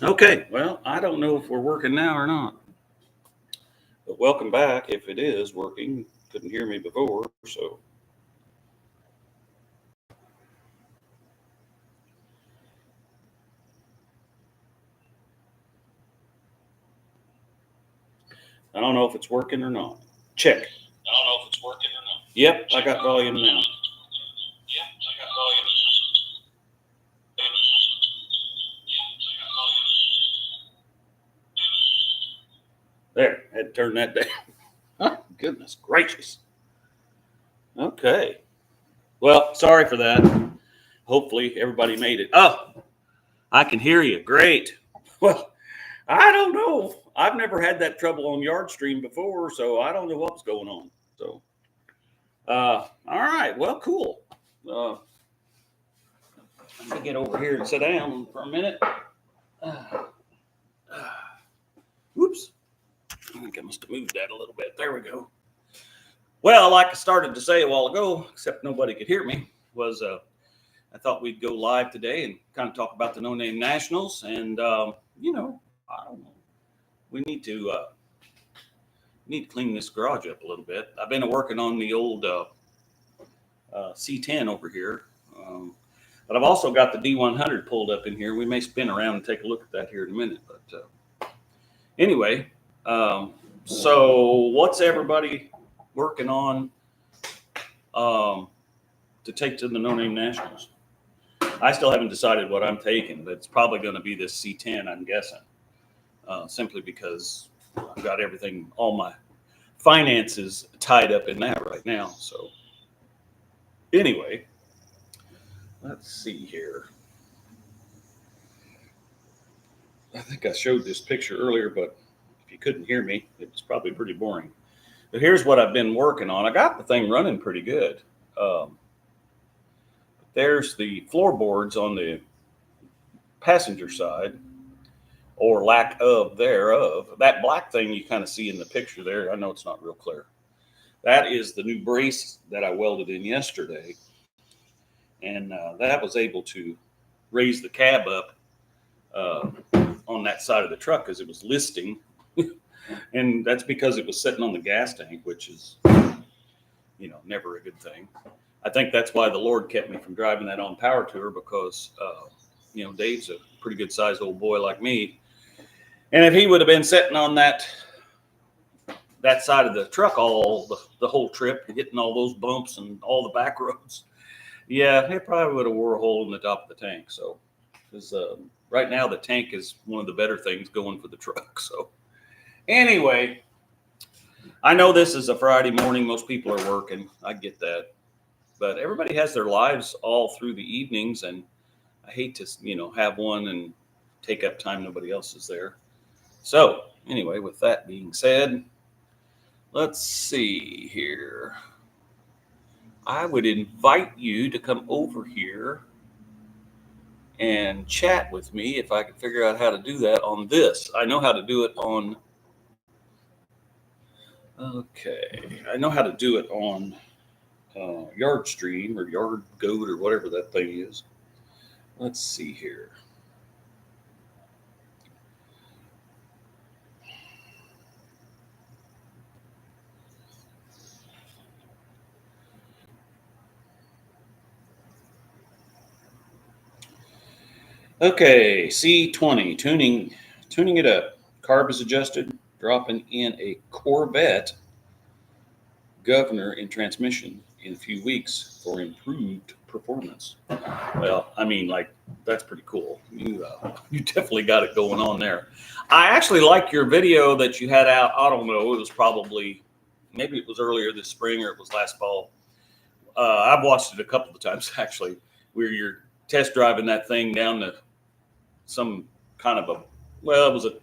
Okay, well, I don't know if we're working now or not. But welcome back if it is working. Couldn't hear me before, so. I don't know if it's working or not. Check. I don't know if it's working or not. Yep, I got volume now. There, had to turn that down. Oh, goodness gracious. Okay. Well, sorry for that. Hopefully everybody made it. Oh, I can hear you. Great. Well, I don't know. I've never had that trouble on Yardstream before, so I don't know what's going on. So, all right. Well, cool. Let me get over here and sit down for a minute. Whoops. I think I must have moved that a little bit. There we go. Well, like I started to say a while ago, except nobody could hear me, was I thought we'd go live today and kind of talk about the No Name Nationals. And, I don't know. We need to clean this garage up a little bit. I've been working on the old C10 over here. But I've also got the D100 pulled up in here. We may spin around and take a look at that here in a minute. But anyway, so what's everybody working on to take to the No Name Nationals? I still haven't decided what I'm taking, but it's probably going to be this C10, I'm guessing, simply because I've got everything, all my finances tied up in that right now. So anyway, let's see here. I think I showed this picture earlier, but if you couldn't hear me, it's probably pretty boring. But here's what I've been working on. I got the thing running pretty good. There's the floorboards on the passenger side, or lack of thereof. That black thing you kind of see in the picture there, I know it's not real clear. That is the new brace that I welded in yesterday. And that was able to raise the cab up on that side of the truck because it was listing. And that's because it was sitting on the gas tank, which is, never a good thing. I think that's why the Lord kept me from driving that on power tour because, Dave's a pretty good sized old boy like me. And if he would have been sitting on that side of the truck all the whole trip, hitting all those bumps and all the back roads, yeah, it probably would have wore a hole in the top of the tank. So, because right now the tank is one of the better things going for the truck. So, anyway, I know this is a Friday morning. Most people are working. I get that. But everybody has their lives all through the evenings. And I hate to, have one and take up time nobody else is there. So, anyway, with that being said, let's see here. I would invite you to come over here and chat with me if I could figure out how to do that on this. I know how to do it on. Okay, I know how to do it on Yardstream or Yard Goat or whatever that thing is. Let's see here. Okay, C20, tuning it up. Carb is adjusted, dropping in a Corvette governor and transmission in a few weeks for improved performance. Well, that's pretty cool. You definitely got it going on there. I actually like your video that you had out. I don't know. It was maybe it was earlier this spring or it was last fall. I've watched it a couple of times actually, where you're test driving that thing down to some kind of it was a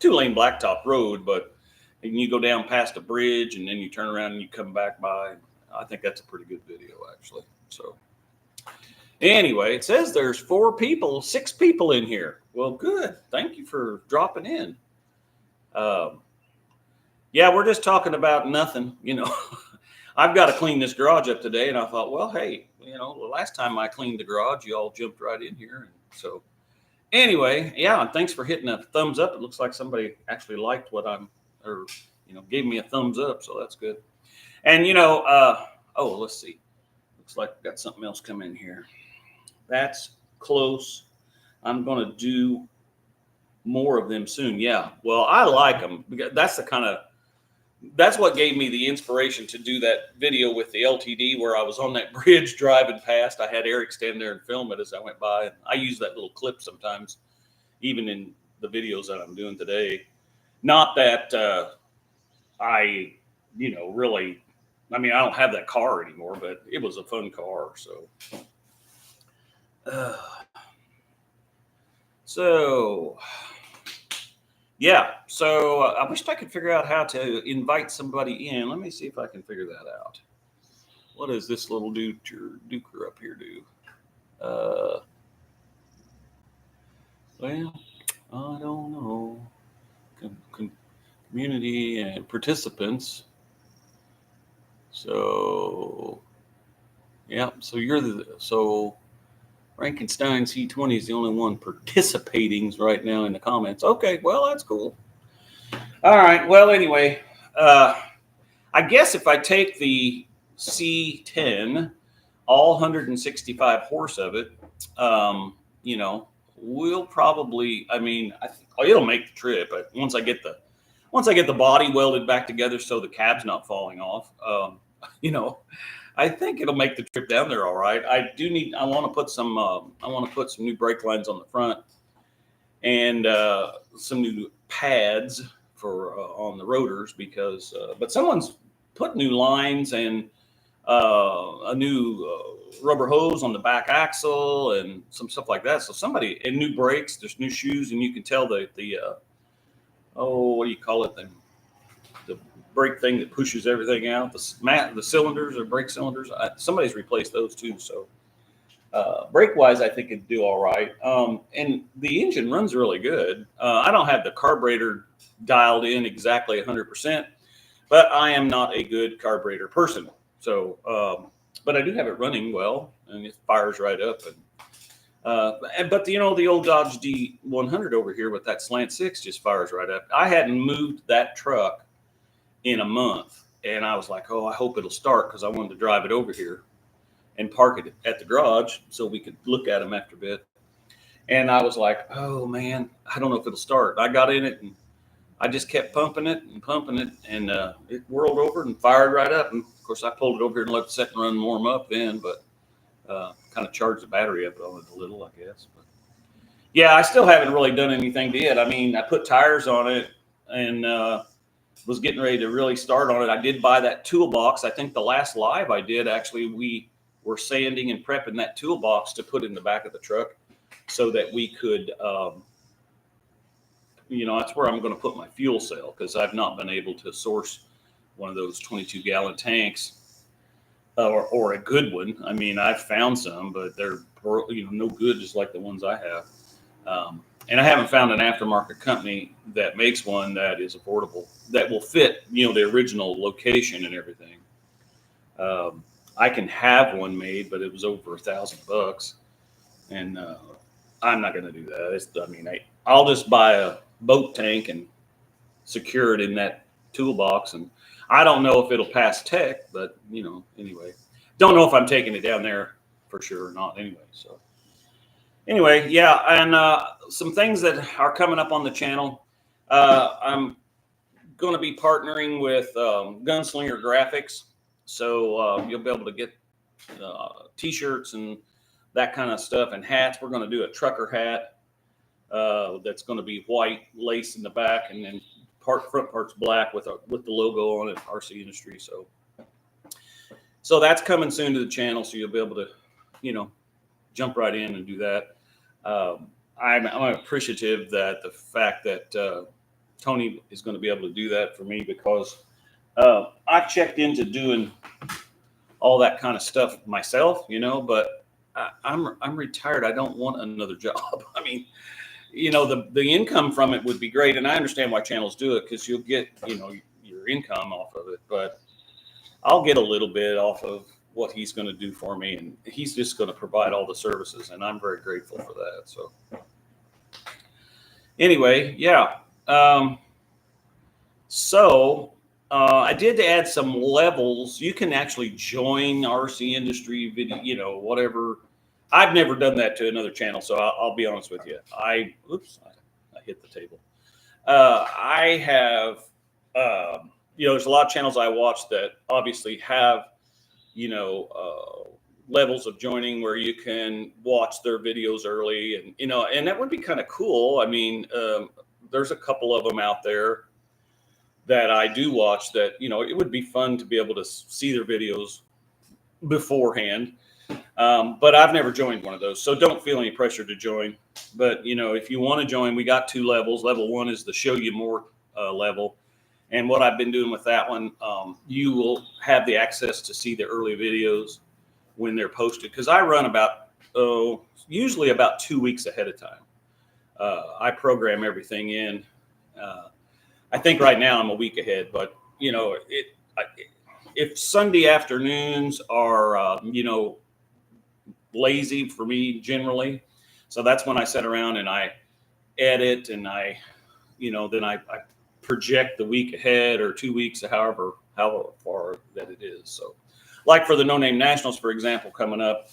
2-lane blacktop road, but you go down past a bridge and then you turn around and you come back by. I think that's a pretty good video actually. So anyway, it says there's 6 people in here. Well, good. Thank you for dropping in. Yeah, we're just talking about nothing, I've got to clean this garage up today. And I thought, well, hey, the last time I cleaned the garage, you all jumped right in here. And so anyway, yeah, and thanks for hitting a thumbs up. It looks like somebody actually liked gave me a thumbs up. So that's good. And, let's see. Looks like we've got something else come in here. That's close. I'm going to do more of them soon. Yeah. Well, I like them. That's what gave me the inspiration to do that video with the LTD where I was on that bridge driving past. I had Eric stand there and film it as I went by. I use that little clip sometimes, even in the videos that I'm doing today. Not that I don't have that car anymore, but it was a fun car. So I wished I could figure out how to invite somebody in. Let me see if I can figure that out. What does this little duker up here do? Well, I don't know. Community and participants. So, yeah. So Frankenstein C20 is the only one participating right now in the comments. Okay, well, that's cool. All right. Well, anyway, I guess if I take the C10, all 165 horse of it, we'll probably. I think it'll make the trip. But once I get the body welded back together so the cab's not falling off, I think it'll make the trip down there all right. I want to put some new brake lines on the front and some new pads for on the rotors but someone's put new lines and a new rubber hose on the back axle and some stuff like that. So and new brakes, there's new shoes, and you can tell what do you call it? The brake thing that pushes everything out, the cylinders or brake cylinders. Somebody's replaced those too. So brake wise, I think it'd do all right. And the engine runs really good. I don't have the carburetor dialed in exactly 100%, but I am not a good carburetor person. So, but I do have it running well, and it fires right up. But the old Dodge D100 over here with that slant six just fires right up. I hadn't moved that truck in a month, and I was like, I hope it'll start, because I wanted to drive it over here and park it at the garage so we could look at them after a bit. And I was like, oh man, I don't know if it'll start. I got in it and I just kept pumping it, and it whirled over and fired right up. And of course, I pulled it over here and let it sit and run and warm up then, but kind of charged the battery up on it a little, I guess. But yeah, I still haven't really done anything to it. I put tires on it and was getting ready to really start on it. I did buy that toolbox. I think the last live I did, actually, we were sanding and prepping that toolbox to put in the back of the truck so that we could, that's where I'm going to put my fuel cell, because I've not been able to source one of those 22-gallon tanks or a good one. I've found some, but they're no good, just like the ones I have. And I haven't found an aftermarket company that makes one that is affordable, that will fit, the original location and everything. I can have one made, but it was over $1,000, and I'm not going to do that. I'll just buy a boat tank and secure it in that toolbox, and I don't know if it'll pass tech, but anyway, don't know if I'm taking it down there for sure or not. Anyway, yeah, and some things that are coming up on the channel. I'm going to be partnering with Gunslinger Graphics, so you'll be able to get t-shirts and that kind of stuff, and hats. We're going to do a trucker hat that's going to be white lace in the back, and then front part's black with the logo on it, RCindustry. So that's coming soon to the channel, so you'll be able to, jump right in and do that. I'm appreciative that the fact that Tony is going to be able to do that for me, because I've checked into doing all that kind of stuff myself, but I'm retired. I don't want another job. The income from it would be great, and I understand why channels do it, because you'll get your income off of it. But I'll get a little bit off of what he's going to do for me, and he's just going to provide all the services, and I'm very grateful for that. So anyway, yeah. So I did add some levels. You can actually join RCindustry video, whatever. I've never done that to another channel, so I'll be honest with you. I hit the table. I have, there's a lot of channels I watch that obviously have, levels of joining where you can watch their videos early, and that would be kind of cool. I mean, there's a couple of them out there that I do watch that, it would be fun to be able to see their videos beforehand. But I've never joined one of those, so don't feel any pressure to join. But, if you want to join, we got 2 levels. Level 1 is the show you more level. And what I've been doing with that one, you will have the access to see the early videos when they're posted. Because I run usually about 2 weeks ahead of time. I program everything in. I think right now I'm a week ahead, but if Sunday afternoons are lazy for me generally, so that's when I sit around and I edit, and then I project the week ahead or 2 weeks, however far that it is. So like for the No Name Nationals, for example, coming up,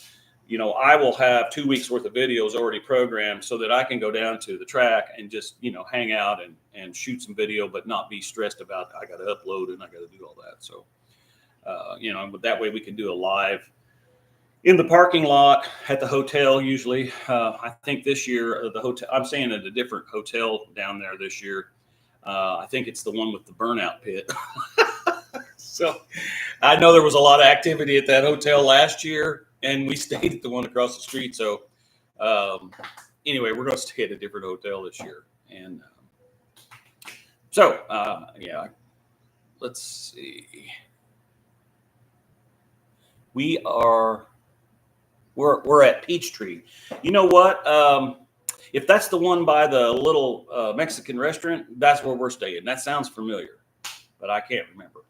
I will have 2 weeks worth of videos already programmed so that I can go down to the track and just, hang out and shoot some video, but not be stressed about, I got to upload and I got to do all that. So, but that way we can do a live in the parking lot at the hotel. Usually, I think this year, the hotel, I'm staying at a different hotel down there this year. I think it's the one with the burnout pit. So I know there was a lot of activity at that hotel last year, and we stayed at the one across the street. So anyway, we're going to stay at a different hotel this year. And let's see. We're at Peachtree. You know what? If that's the one by the little Mexican restaurant, that's where we're staying. That sounds familiar, but I can't remember.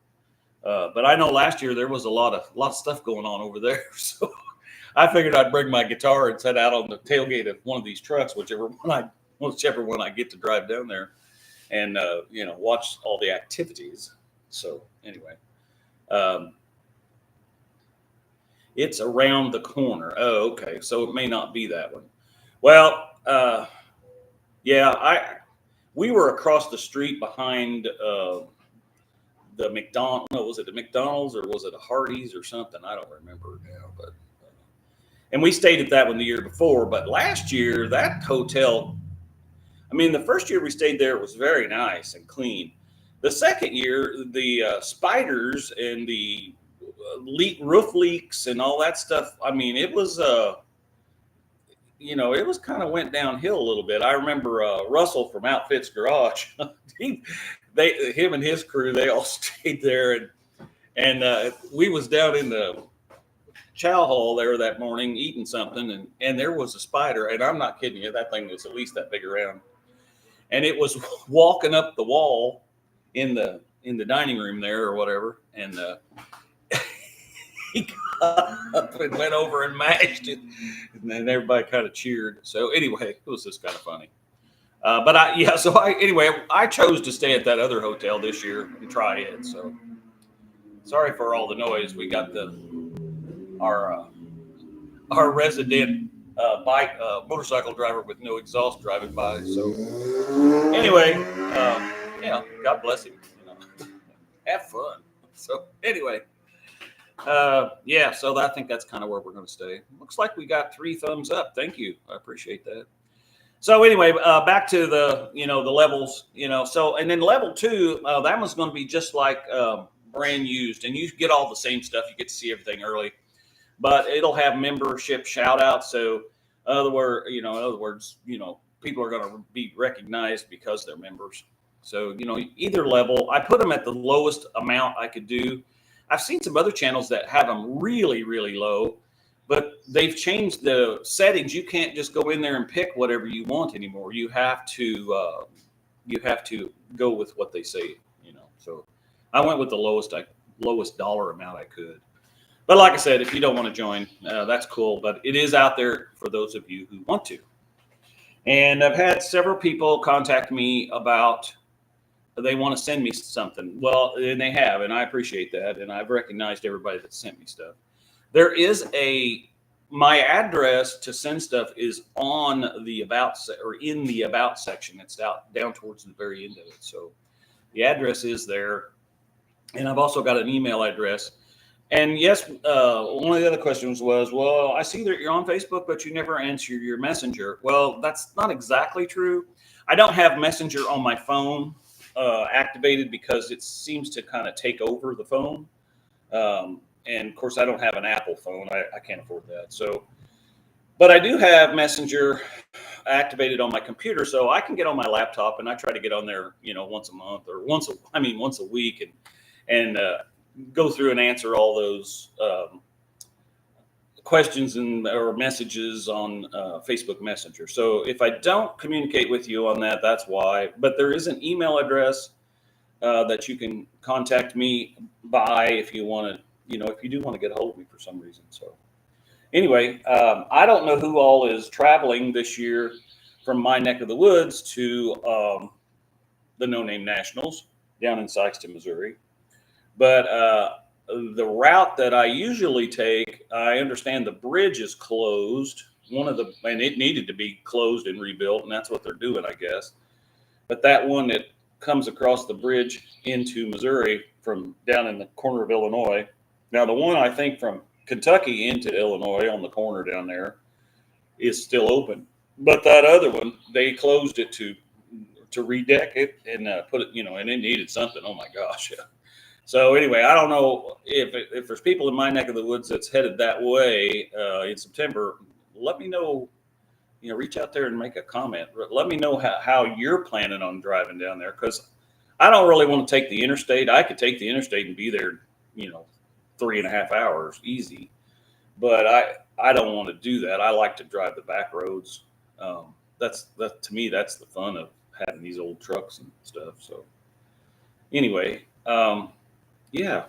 But I know last year there was a lot of stuff going on over there. So I figured I'd bring my guitar and set out on the tailgate of one of these trucks, whichever one I get to drive down there, and watch all the activities. So anyway, it's around the corner. Oh, okay. So it may not be that one. Well, we were across the street behind the McDonald's. No, was it the McDonald's or was it a Hardee's or something? I don't remember now. But and we stayed at that one the year before. But last year, that hotel, I mean, the first year we stayed there, it was very nice and clean. The second year, the spiders and the roof leaks and all that stuff. I mean, it was it was kind of went downhill a little bit. I remember Russell from Outfits Garage. Him and his crew, they all stayed there, and we was down in the chow hall there that morning eating something, and there was a spider, and I'm not kidding you, that thing was at least that big around, and it was walking up the wall in the dining room there or whatever, and he got up and went over and mashed it, and then everybody kind of cheered. So anyway, it was just kind of funny. I chose to stay at that other hotel this year and try it. So sorry for all the noise. We got our resident motorcycle driver with no exhaust driving by. So anyway, God bless him. Have fun. So anyway, so I think that's kind of where we're going to stay. Looks like we got 3 thumbs up. Thank you. I appreciate that. So anyway, back to the levels, so, and then level 2, that one's going to be just like brand used, and you get all the same stuff. You get to see everything early, but it'll have membership shout outs. So in other words, people are going to be recognized because they're members. So, either level, I put them at the lowest amount I could do. I've seen some other channels that have them really, really low, but they've changed the settings. You can't just go in there and pick whatever you want anymore. You have to go with what they say, So I went with the lowest I lowest dollar amount I could. But like I said, if you don't want to join, that's cool. But it is out there for those of you who want to. And I've had several people contact me about they want to send me something. Well, and they have, and I appreciate that. And I've recognized everybody that sent me stuff. There is my address to send stuff is on the about or in the about section. It's down towards the very end of it. So the address is there. And I've also got an email address. And yes, one of the other questions was, well, I see that you're on Facebook, but you never answer your Messenger. Well, that's not exactly true. I don't have Messenger on my phone activated because it seems to kind of take over the phone. And of course, I don't have an Apple phone. I can't afford that. So, but I do have Messenger activated on my computer, so I can get on my laptop, and I try to get on there, once a month or once a week, and go through and answer all those questions or messages on Facebook Messenger. So if I don't communicate with you on that, that's why. But there is an email address that you can contact me by if you want to. If you do want to get a hold of me for some reason. So anyway, I don't know who all is traveling this year from my neck of the woods to the No Name Nationals down in Sikeston, Missouri. But the route that I usually take, I understand the bridge is closed. And it needed to be closed and rebuilt, and that's what they're doing, I guess. But that one that comes across the bridge into Missouri from down in the corner of Illinois. Now, the one I think from Kentucky into Illinois on the corner down there is still open. But that other one, they closed it to redeck it and put it, and it needed something. Oh, my gosh. So anyway, I don't know if there's people in my neck of the woods that's headed that way in September. Let me know, reach out there and make a comment. Let me know how you're planning on driving down there, because I don't really want to take the interstate. I could take the interstate and be there, 3.5 hours easy, but I don't want to do that. I like to drive the back roads. To me, that's the fun of having these old trucks and stuff. So anyway, yeah.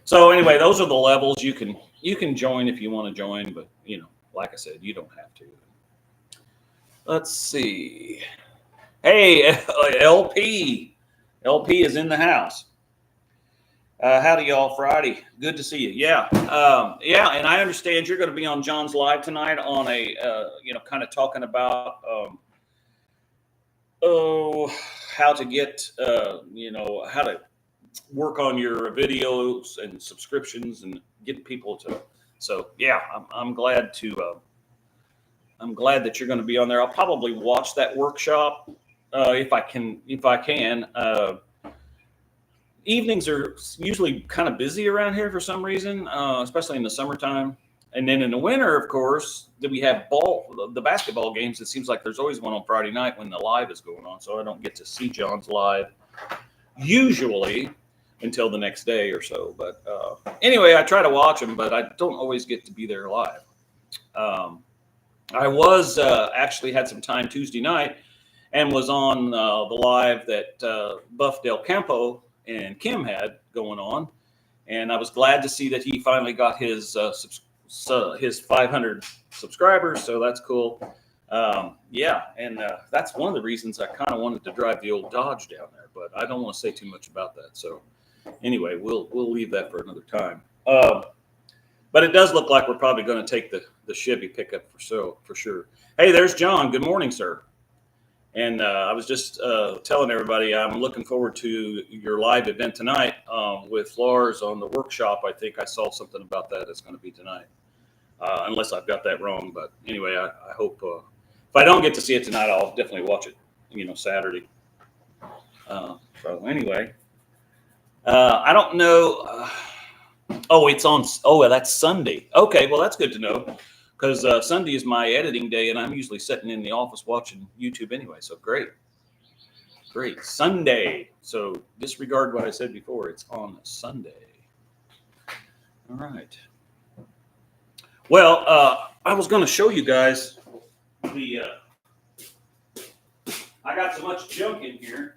So anyway, those are the levels you can join if you want to join, but like I said, you don't have to. Let's see. Hey, LP is in the house. Howdy, y'all. Friday. Good to see you. Yeah. And I understand you're going to be on John's Live tonight on a, kind of talking about, how to get, how to work on your videos and subscriptions and get people to. So, yeah, I'm glad that you're going to be on there. I'll probably watch that workshop if I can. Evenings are usually kind of busy around here for some reason, especially in the summertime. And then in the winter, of course, we have the basketball games. It seems like there's always one on Friday night when the live is going on. So I don't get to see John's live usually until the next day or so. But anyway, I try to watch them, but I don't always get to be there live. I was actually had some time Tuesday night and was on the live that Buff Del Campo and Kim had going on, and I was glad to see that he finally got his 500 subscribers. So that's cool. And that's one of the reasons I kind of wanted to drive the old Dodge down there, but I don't want to say too much about that. So anyway, we'll leave that for another time. But it does look like we're probably going to take the Chevy pickup for sure. Hey, there's John. Good morning, sir. And I was just telling everybody I'm looking forward to your live event tonight with Lars on the workshop. I think I saw something about that. It's going to be tonight, unless I've got that wrong. But anyway, I hope if I don't get to see it tonight, I'll definitely watch it, Saturday. So anyway, I don't know. It's on. Oh, that's Sunday. Okay, well, that's good to know. Because Sunday is my editing day, and I'm usually sitting in the office watching YouTube anyway. So great. Sunday. So disregard what I said before. It's on Sunday. All right. Well, I was going to show you guys I got so much junk in here.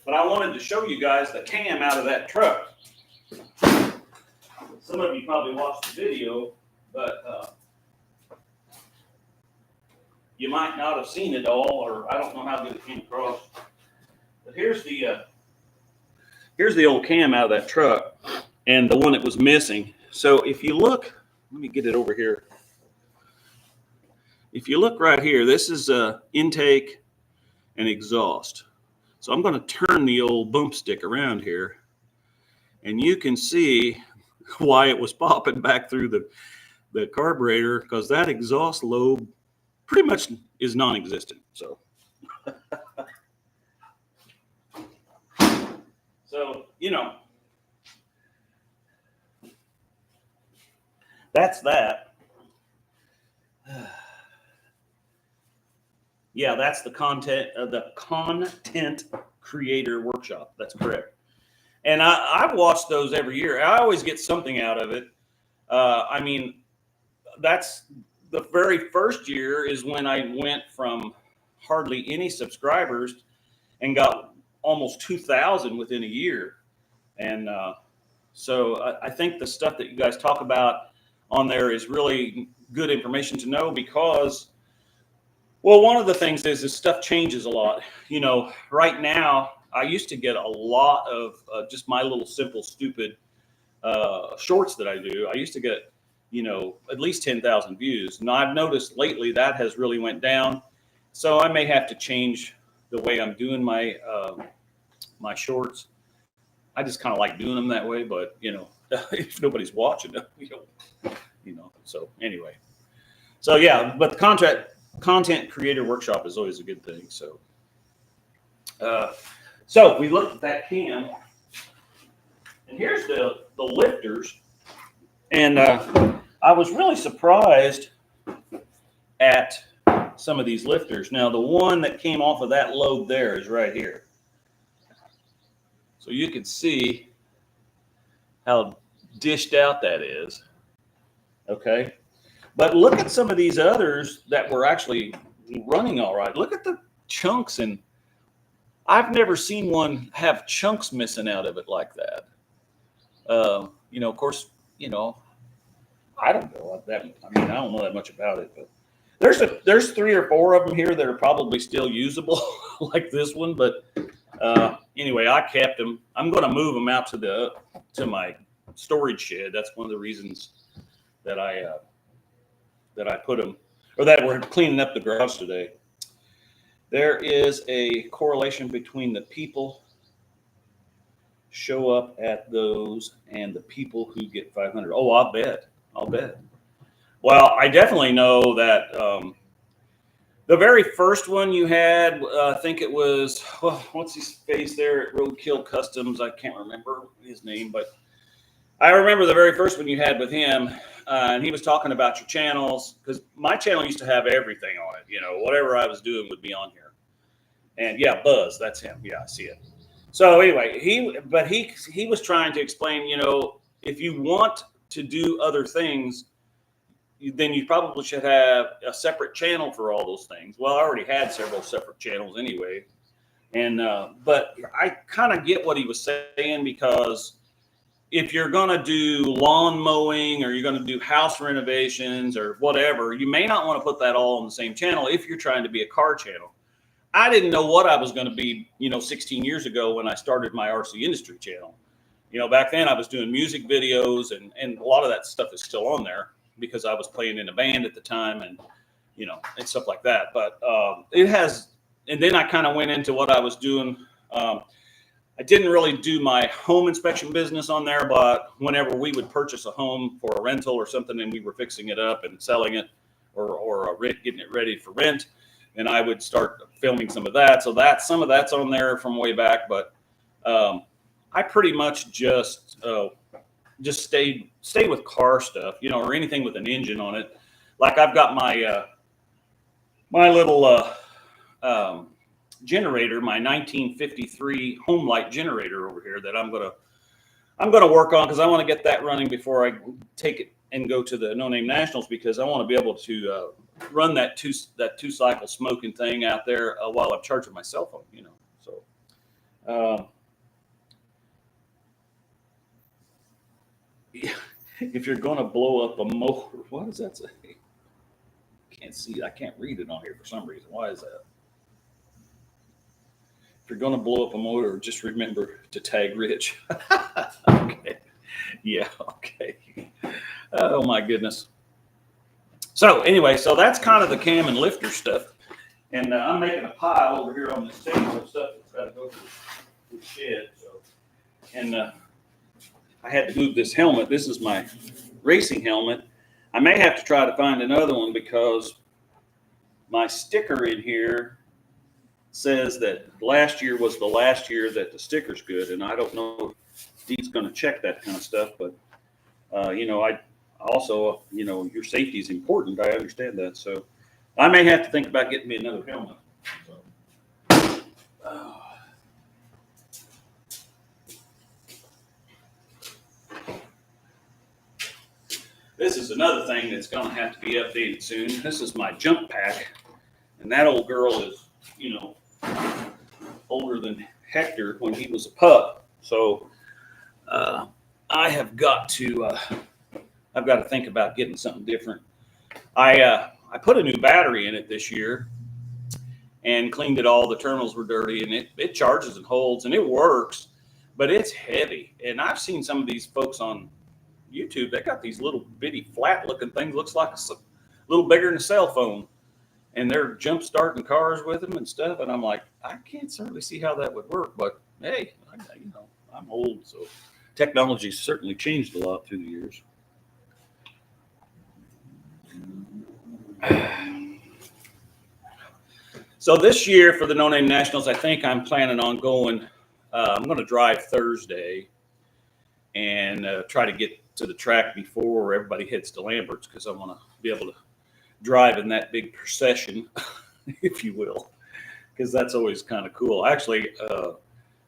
But I wanted to show you guys the cam out of that truck. Some of you probably watched the video, but you might not have seen it all, or I don't know how good it came across. But here's the old cam out of that truck, and the one that was missing. So if you look, let me get it over here. If you look right here, this is intake and exhaust. So I'm going to turn the old bump stick around here, and you can see why it was popping back through the carburetor, because that exhaust lobe pretty much is non-existent. So, you know, that's that. Yeah, that's the content creator workshop. That's correct. And I've watched those every year. I always get something out of it. I mean, that's the very first year is when I went from hardly any subscribers and got almost 2,000 within a year. And so I think the stuff that you guys talk about on there is really good information to know, because, well, one of the things is stuff changes a lot. You know, right now, I used to get a lot of just my little simple, stupid shorts that I do. I used to get, you know, at least 10,000 views. Now, I've noticed lately that has really went down. So I may have to change the way I'm doing my my shorts. I just kind of like doing them that way, but, you know, if nobody's watching them, you know, so anyway. So, yeah, but the content creator workshop is always a good thing. So, so we looked at that cam, and here's the lifters. And I was really surprised at some of these lifters. Now, the one that came off of that load there is right here. So you can see how dished out that is. Okay. But look at some of these others that were actually running all right. Look at the chunks, and I've never seen one have chunks missing out of it like that. You know, of course, you know, I don't know that. I mean, I don't know that much about it, but there's 3 or 4 of them here that are probably still usable, like this one. But anyway, I kept them. I'm going to move them out to my storage shed. That's one of the reasons that I put them, or that we're cleaning up the garage today. There is a correlation between the people show up at those and the people who get 500. Oh, I'll bet. Well, I definitely know that the very first one you had, I think it was, what's his face there at Roadkill Customs? I can't remember his name, but I remember the very first one you had with him, and he was talking about your channels, because my channel used to have everything on it. You know, whatever I was doing would be on here. And yeah, Buzz, that's him. Yeah, I see it. So anyway, he was trying to explain, you know, if you want to do other things, then you probably should have a separate channel for all those things. Well, I already had several separate channels anyway. And but I kind of get what he was saying, because if you're going to do lawn mowing, or you're going to do house renovations or whatever, you may not want to put that all on the same channel if you're trying to be a car channel. I didn't know what I was going to be, you know, 16 years ago when I started my RCindustry channel. You know, back then I was doing music videos, and a lot of that stuff is still on there because I was playing in a band at the time, and, you know, and stuff like that. But it has, and then I kind of went into what I was doing. I didn't really do my home inspection business on there, but whenever we would purchase a home for a rental or something, and we were fixing it up and selling it, or getting it ready for rent, then I would start filming some of that. So some of that's on there from way back. But I pretty much just stay with car stuff, you know, or anything with an engine on it. Like I've got my my little generator, my 1953 home light generator over here that I'm gonna work on, because I want to get that running before I take it and go to the No Name Nationals, because I want to be able to run that two cycle smoking thing out there while I'm charging my cell phone, you know. So If you're going to blow up a motor, what does that say? Can't see. I can't read it on here for some reason. Why is that? If you're going to blow up a motor, just remember to tag Rich. Okay. Yeah. Okay. Oh my goodness. So anyway, so that's kind of the cam and lifter stuff. And I'm making a pile over here on this table of stuff that's got to go to the shed. So, and I had to move this helmet. This is my racing helmet. I may have to try to find another one because my sticker in here says that last year was the last year that the sticker's good. And I don't know if Steve's going to check that kind of stuff. But, I also, your safety is important. I understand that. So I may have to think about getting me another helmet. So, this is another thing that's going to have to be updated soon. This is my jump pack. And that old girl is, older than Hector when he was a pup. So I have got to, I've got to think about getting something different. I put a new battery in it this year and cleaned it all. The terminals were dirty, and it charges and holds, and it works, but it's heavy. And I've seen some of these folks on YouTube, they got these little bitty flat looking things, looks like a little bigger than a cell phone, and they're jump starting cars with them and stuff. And I'm like, I can't certainly see how that would work, but hey, I'm old, so technology's certainly changed a lot through the years. So this year for the No Name Nationals, I think I'm planning on going. I'm going to drive Thursday and try to get to the track before everybody heads to Lambert's, because I want to be able to drive in that big procession, if you will, because that's always kind of cool. Actually,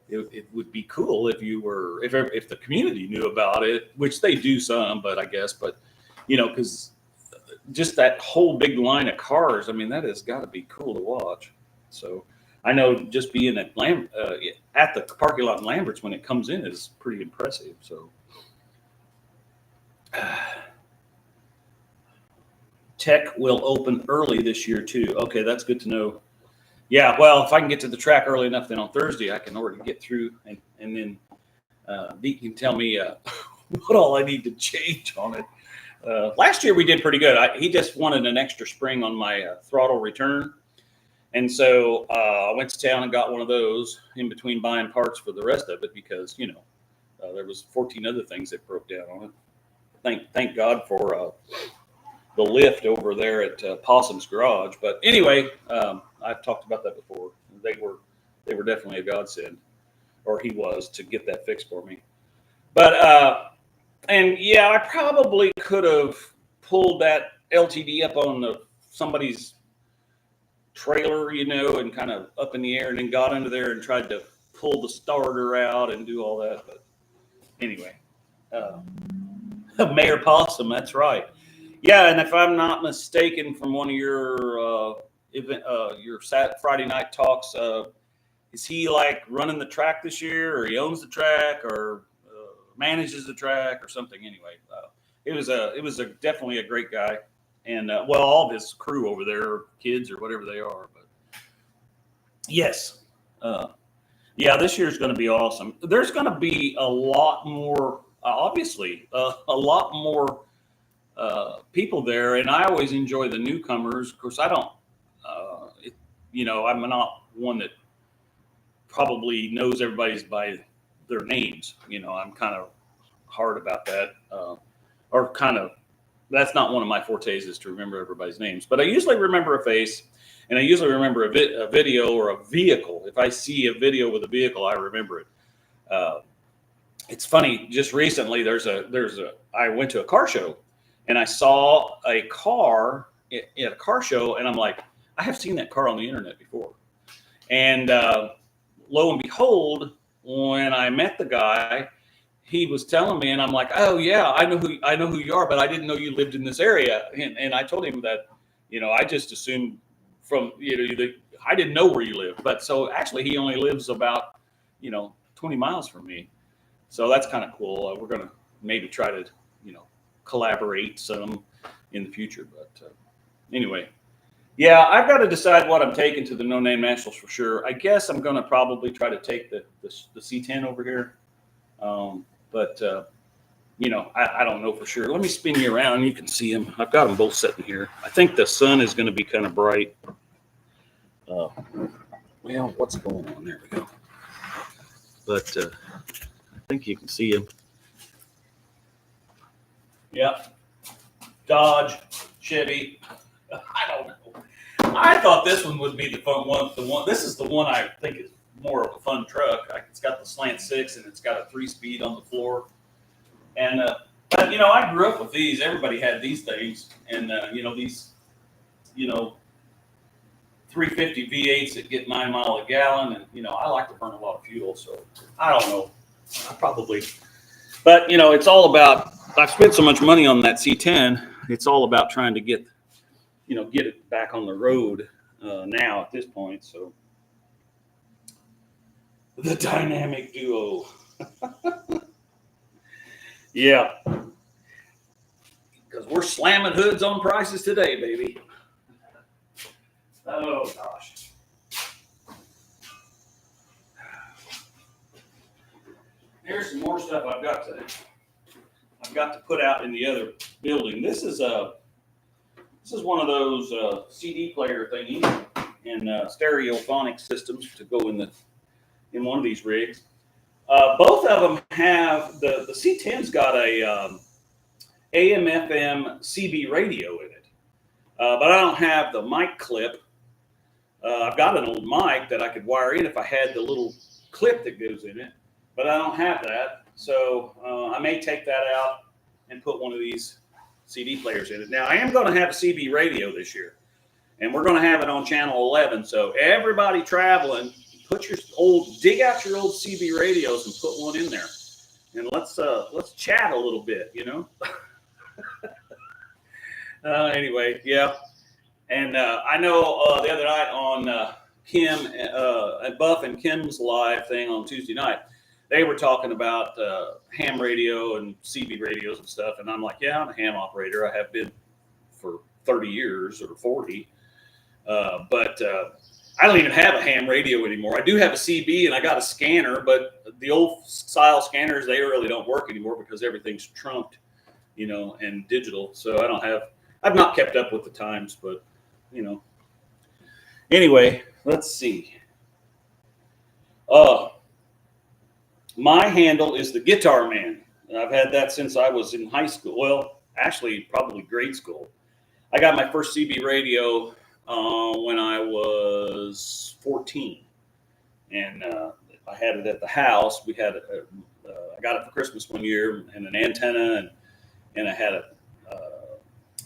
it would be cool if you were, if the community knew about it, which they do some, but I guess, because just that whole big line of cars, I mean, that has got to be cool to watch. So I know just being at the parking lot in Lambert's when it comes in is pretty impressive. So Tech will open early this year too. Okay, that's good to know. Yeah, well, if I can get to the track early enough, then on Thursday I can already get through, and then Deke can tell me what all I need to change on it. Last year we did pretty good. He just wanted an extra spring on my throttle return. And so I went to town and got one of those in between buying parts for the rest of it, because, there was 14 other things that broke down on it. Thank God for the lift over there at Possum's Garage. But anyway, I've talked about that before. They were definitely a godsend, or he was, to get that fixed for me. But and yeah, I probably could have pulled that LTD up on somebody's trailer, and kind of up in the air, and then got under there and tried to pull the starter out and do all that. But anyway, Mayor Possum, that's right. Yeah, and if I'm not mistaken, from one of your Friday night talks, is he like running the track this year, or he owns the track, or manages the track, or something? Anyway, it was definitely a great guy, and all of his crew over there, kids or whatever they are. But yes, yeah, this year's going to be awesome. There's going to be a lot more, obviously, a lot more people there, and I always enjoy the newcomers. Of course, I don't, I'm not one that probably knows everybody's by their names. I'm kind of hard about that, or kind of, that's not one of my fortes, is to remember everybody's names. But I usually remember a face, and I usually remember a video or a vehicle. If I see a video with a vehicle, I remember it. It's funny. Just recently, I went to a car show, and I saw a car at a car show, and I'm like, I have seen that car on the internet before. And lo and behold, when I met the guy, he was telling me, and I'm like, oh yeah, I know who you are, but I didn't know you lived in this area. And I told him that, I just assumed from, I didn't know where you lived. But so actually he only lives about 20 miles from me. So that's kind of cool. We're going to maybe try to, collaborate some in the future. But anyway, yeah, I've got to decide what I'm taking to the No Name Nationals for sure. I guess I'm going to probably try to take the C10 over here. But I don't know for sure. Let me spin you around and you can see them. I've got them both sitting here. I think the sun is going to be kind of bright. Well, what's going on? There we go. But I think you can see them. Yeah. Dodge, Chevy. I don't know. I thought this one would be the fun one. This is the one I think is more of a fun truck. It's got the slant 6 and it's got a 3-speed on the floor. And but I grew up with these. Everybody had these things, and these 350 V8s that get 9 miles a gallon, and I like to burn a lot of fuel, so I don't know, probably. But it's all about. I've spent so much money on that C10. It's all about trying to get it back on the road now at this point. So the dynamic duo. Yeah, because we're slamming hoods on prices today, baby. Oh gosh. Here's some more stuff I've got to put out in the other building. This is one of those CD player thingies and stereophonic systems to go in one of these rigs. Both of them have the C10's got a AM/FM CB radio in it, but I don't have the mic clip. I've got an old mic that I could wire in if I had the little clip that goes in it, but I don't have that. So I may take that out and put one of these CD players in it. Now I am going to have a CB radio this year, and we're going to have it on channel 11. So everybody traveling, dig out your old CB radios and put one in there, and let's chat a little bit, Anyway, yeah. And I know the other night on Kim and Buff and Kim's live thing on Tuesday night, they were talking about ham radio and CB radios and stuff, and I'm like, yeah, I'm a ham operator. I have been for 30 years or 40, but I don't even have a ham radio anymore. I do have a CB and I got a scanner, but the old style scanners, they really don't work anymore because everything's trumped, and digital. So I've not kept up with the times, but, Anyway, let's see. My handle is the Guitar Man. And I've had that since I was in high school. Well, actually, probably grade school. I got my first CB radio when I was 14, and I had it at the house. We had I got it for Christmas one year, and an antenna, and I had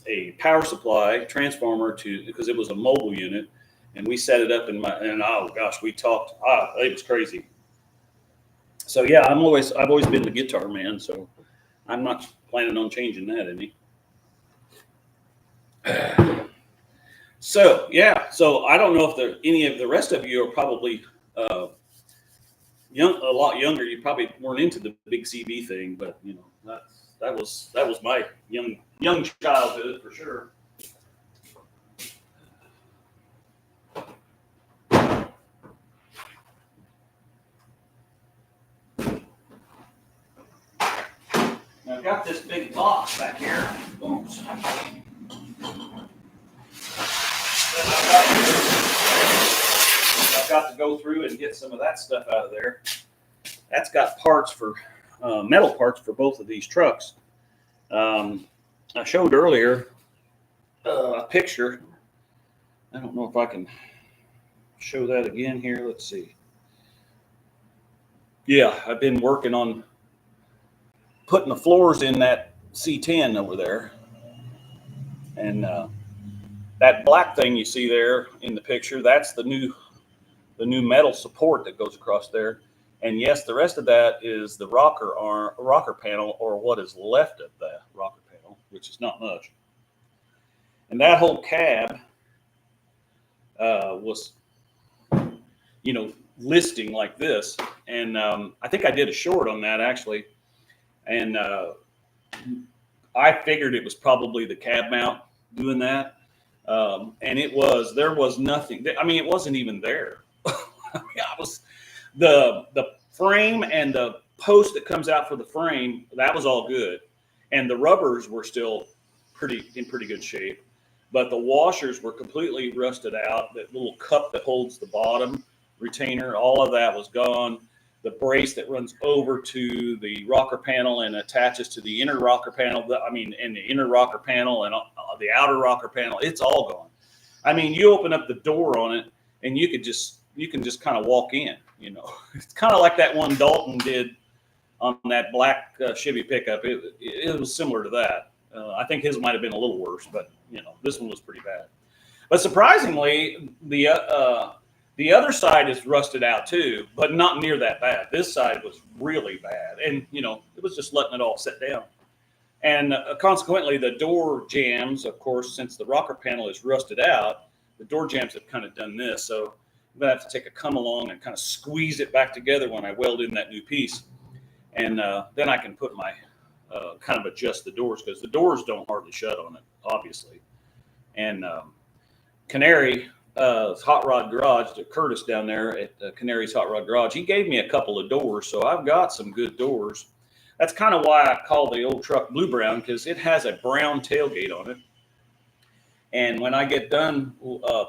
a power supply transformer because it was a mobile unit, and we set it up and oh gosh, we talked. It was crazy. So yeah, I've always been the Guitar Man, so I'm not planning on changing that any. So yeah, so I don't know if any of the rest of you are probably a lot younger. You probably weren't into the big CB thing, but that was my young childhood for sure. Now I've got this big box back here. Oops. I've got to go through and get some of that stuff out of there. That's got parts for metal parts for both of these trucks. I showed earlier a picture. I don't know if I can show that again here. Let's see. Yeah, I've been working on putting the floors in that C10 over there. And that black thing you see there in the picture, that's the new metal support that goes across there. And yes, the rest of that is the rocker panel, or what is left of the rocker panel, which is not much. And that whole cab was, listing like this, and I think I did a short on that actually, and I figured it was probably the cab mount doing that, and there was nothing. I mean, it wasn't even there. I was the frame and the post that comes out for the frame, that was all good, and the rubbers were still in pretty good shape, but the washers were completely rusted out. That little cup that holds the bottom retainer, all of that was gone. The brace that runs over to the rocker panel and attaches to the inner rocker panel, and the inner rocker panel and the outer rocker panel, it's all gone. I mean, you open up the door on it and you can just kind of walk in, you know. It's kind of like that one Dalton did on that black Chevy pickup. It was similar to that. I think his might have been a little worse, but you know, this one was pretty bad. But surprisingly, the other side is rusted out too, but not near that bad. This side was really bad, and you know, it was just letting it all sit down. And consequently, the door jambs, of course, since the rocker panel is rusted out, the door jambs have kind of done this. So I'm gonna have to take a come along and kind of squeeze it back together when I weld in that new piece, and then I can put my kind of adjust the doors, because the doors don't hardly shut on it, obviously. And Canary Hot Rod Garage, Curtis down there at Canary's Hot Rod Garage, he gave me a couple of doors, so I've got some good doors. That's kind of why I call the old truck blue brown, because it has a brown tailgate on it. And when I get done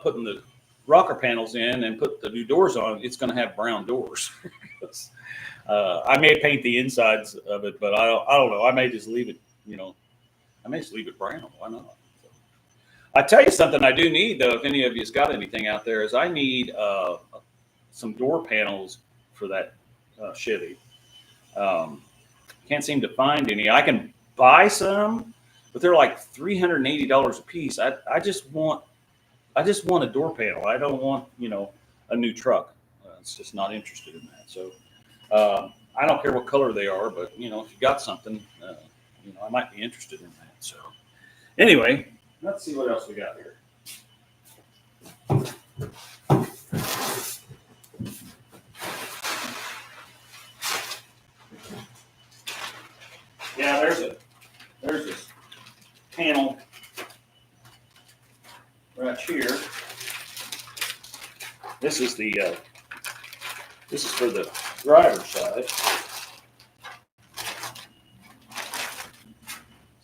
putting the rocker panels in and put the new doors on, it's going to have brown doors. I may paint the insides of it, but I don't know. I may just leave it, you know, I may just leave it brown. Why not? So, I tell you something I do need, though, if any of you's got anything out there, is I need some door panels for that Chevy. Can't seem to find any. I can buy some, but they're like $380 a piece. I just want a door panel. I don't want, you know, a new truck. It's just not interested in that. So I don't care what color they are, but you know, if you got something, you know, I might be interested in that. So anyway, let's see what else we got here. Yeah, there's this panel right here. This is for the driver's side.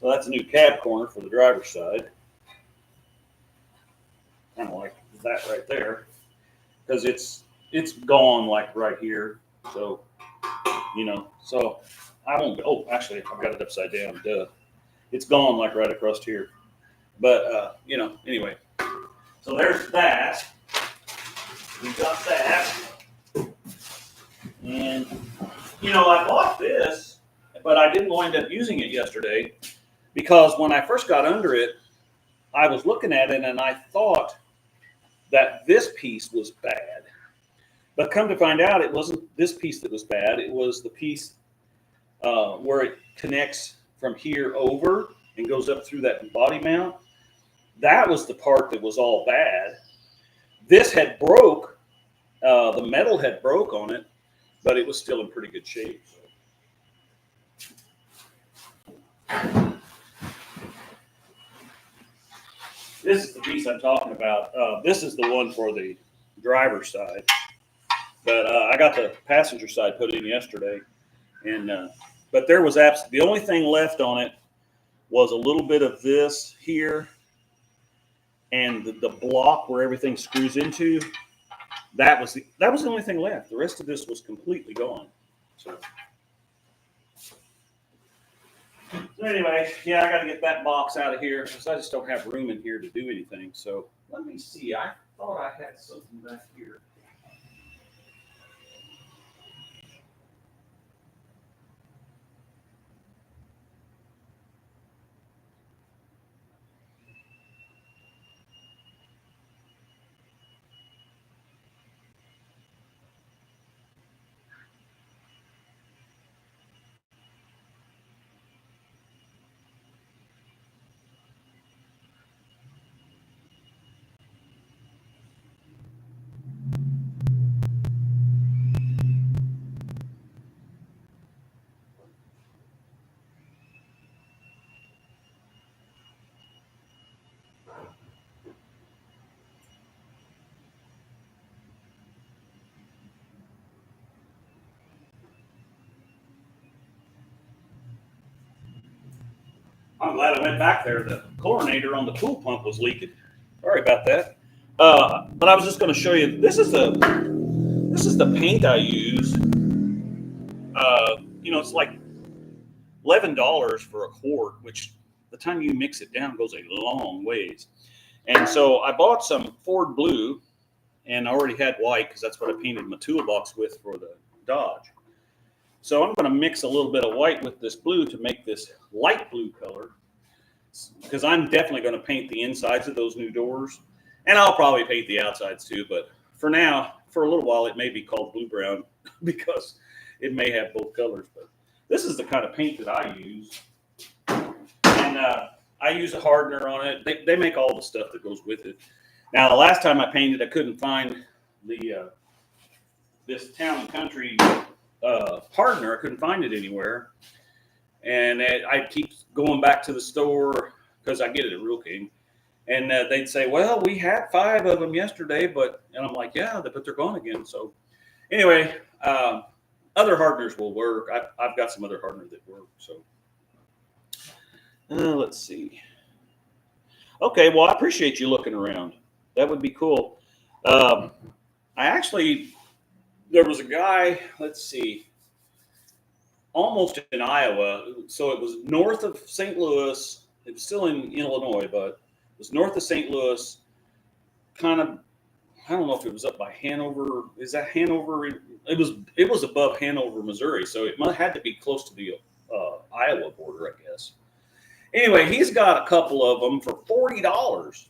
So that's a new cab corner for the driver's side. Kind of like that right there, because it's gone like right here. So, you know, so I won't go. Oh, actually, I've got it upside down. Duh. It's gone like right across here. But, you know, anyway. So there's that. We got that. And, you know, I bought this, but I didn't wind up using it yesterday, because when I first got under it, I was looking at it and I thought that this piece was bad. But come to find out, it wasn't this piece that was bad. It was the piece where it connects from here over and goes up through that body mount. That was the part that was all bad. This had broke. The metal had broke on it, but it was still in pretty good shape. This is the piece I'm talking about. This is the one for the driver's side, but I got the passenger side put in yesterday, and but there was the only thing left on it was a little bit of this here, and the block where everything screws into. That was the only thing left. The rest of this was completely gone. So anyway, yeah, I got to get that box out of here, because I just don't have room in here to do anything. So let me see. I thought I had something back here. I'm glad I went back there. The chlorinator on the pool pump was leaking. Sorry about that. But I was just going to show you. This is the paint I use. It's like $11 for a quart, which the time you mix it down goes a long ways. And so I bought some Ford blue, and I already had white because that's what I painted my toolbox with for the Dodge. So I'm going to mix a little bit of white with this blue to make this light blue color, because I'm definitely going to paint the insides of those new doors, and I'll probably paint the outsides too. But for now, for a little while, it may be called blue brown because it may have both colors. But this is the kind of paint that I use, and I use a hardener on it. They make all the stuff that goes with it. Now, the last time I painted, I couldn't find the this Town and Country hardener. I couldn't find it anywhere, and I keep going back to the store because I get it at Real King, and they'd say, "Well, we had 5 of them yesterday, and I'm like, "Yeah, but they're gone again." So, anyway, other hardeners will work. I've got some other hardeners that work. So, let's see. Okay, well, I appreciate you looking around. That would be cool. There was a guy, let's see, almost in Iowa. So it was north of St. Louis. It was still in Illinois, but it was north of St. Louis, kind of, I don't know if it was up by Hanover. Is that Hanover? It was above Hanover, Missouri. So it had to be close to the Iowa border, I guess. Anyway, he's got a couple of them for $40.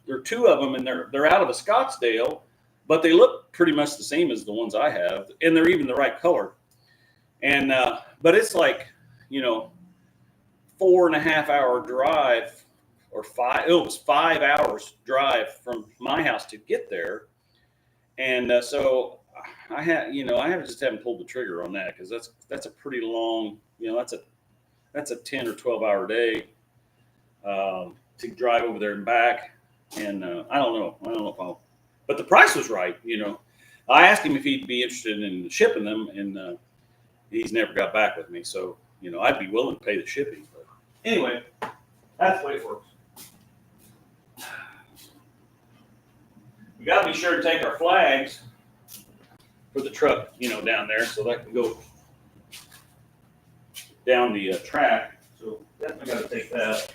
There are 2 of them, and they're out of a Scottsdale, but they look pretty much the same as the ones I have, and they're even the right color. And but it's like, 4.5 hour drive, or 5. It was 5 hours drive from my house to get there, and so I just haven't pulled the trigger on that, because that's a pretty long, that's a 10 or 12 hour day. To drive over there and back, and I don't know if I'll, but the price was right. I asked him if he'd be interested in shipping them, and he's never got back with me. So I'd be willing to pay the shipping. But anyway, that's the way it works. We got to be sure to take our flags for the truck, down there, so that can go down the track. So definitely got to take that.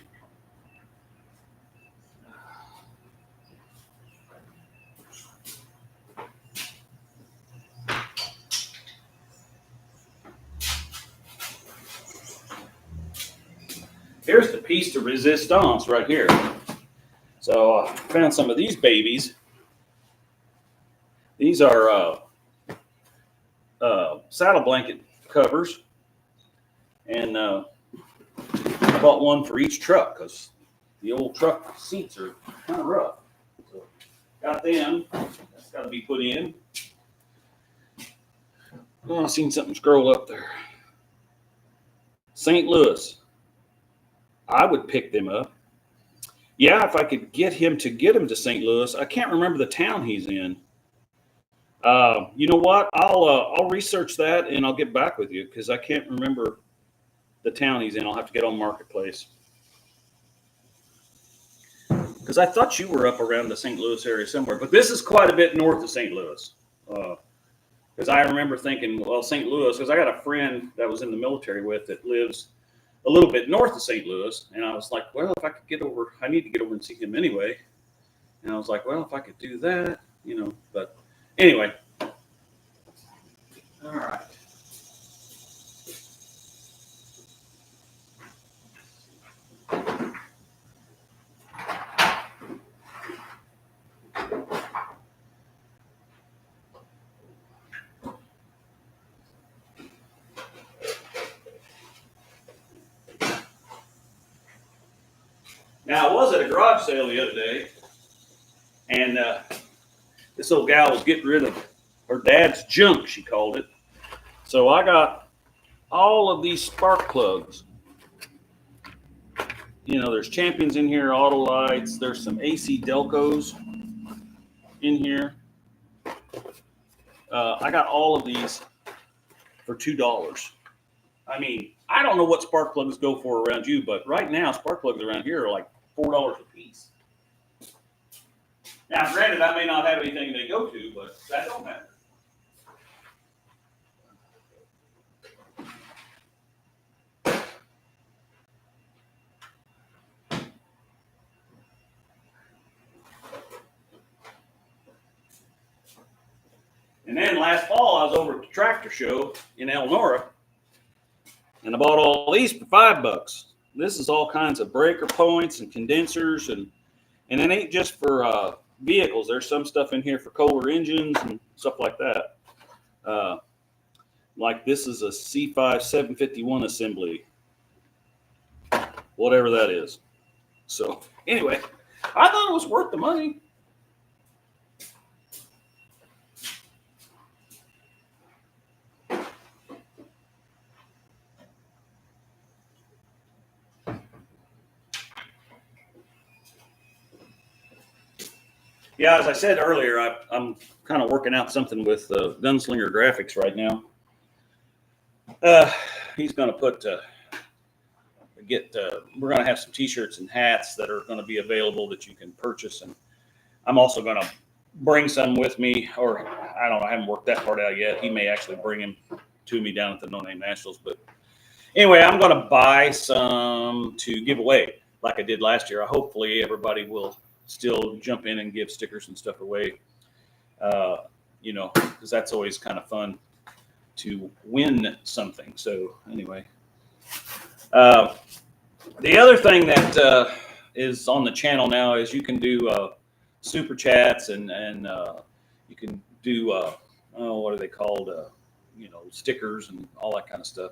Here's the piece de resistance right here. So I found some of these babies. These are saddle blanket covers, and I bought one for each truck because the old truck seats are kind of rough. So got them. That's got to be put in. Oh, I seen something scroll up there. St. Louis. I would pick them up. Yeah, if I could get him to St. Louis. I can't remember the town he's in. You know what? I'll research that, and I'll get back with you, because I can't remember the town he's in. I'll have to get on Marketplace, because I thought you were up around the St. Louis area somewhere. But this is quite a bit north of St. Louis. Because I remember thinking, well, St. Louis, because I got a friend that was in the military with that lives a little bit north of St. Louis, and I was like, well, if I could get over, I need to get over and see him anyway. And I was like, well, if I could do that, but anyway. All right. Now, I was at a garage sale the other day, and this old gal was getting rid of her dad's junk, she called it. So I got all of these spark plugs. There's Champions in here, Autolites. There's some AC Delcos in here. I got all of these for $2. I mean, I don't know what spark plugs go for around you, but right now spark plugs around here are like $4 a piece. Now, granted, I may not have anything they go to, but that don't matter. And then last fall, I was over at the tractor show in Elnora, and I bought all these for $5. This is all kinds of breaker points and condensers, and it ain't just for vehicles. There's some stuff in here for Kohler engines and stuff like that. Like this is a C5 751 assembly, whatever that is. So anyway, I thought it was worth the money. Yeah, as I said earlier, I'm kind of working out something with Gunslinger Graphics right now. He's going to put we're going to have some T-shirts and hats that are going to be available that you can purchase, and I'm also going to bring some with me, or I don't know, I haven't worked that part out yet. He may actually bring him to me down at the No Name Nationals, but anyway, I'm going to buy some to give away like I did last year. Hopefully everybody will still jump in and give stickers and stuff away, you know, because that's always kind of fun to win something. So anyway, the other thing that is on the channel now is you can do super chats and you can do what are they called, you know, stickers and all that kind of stuff.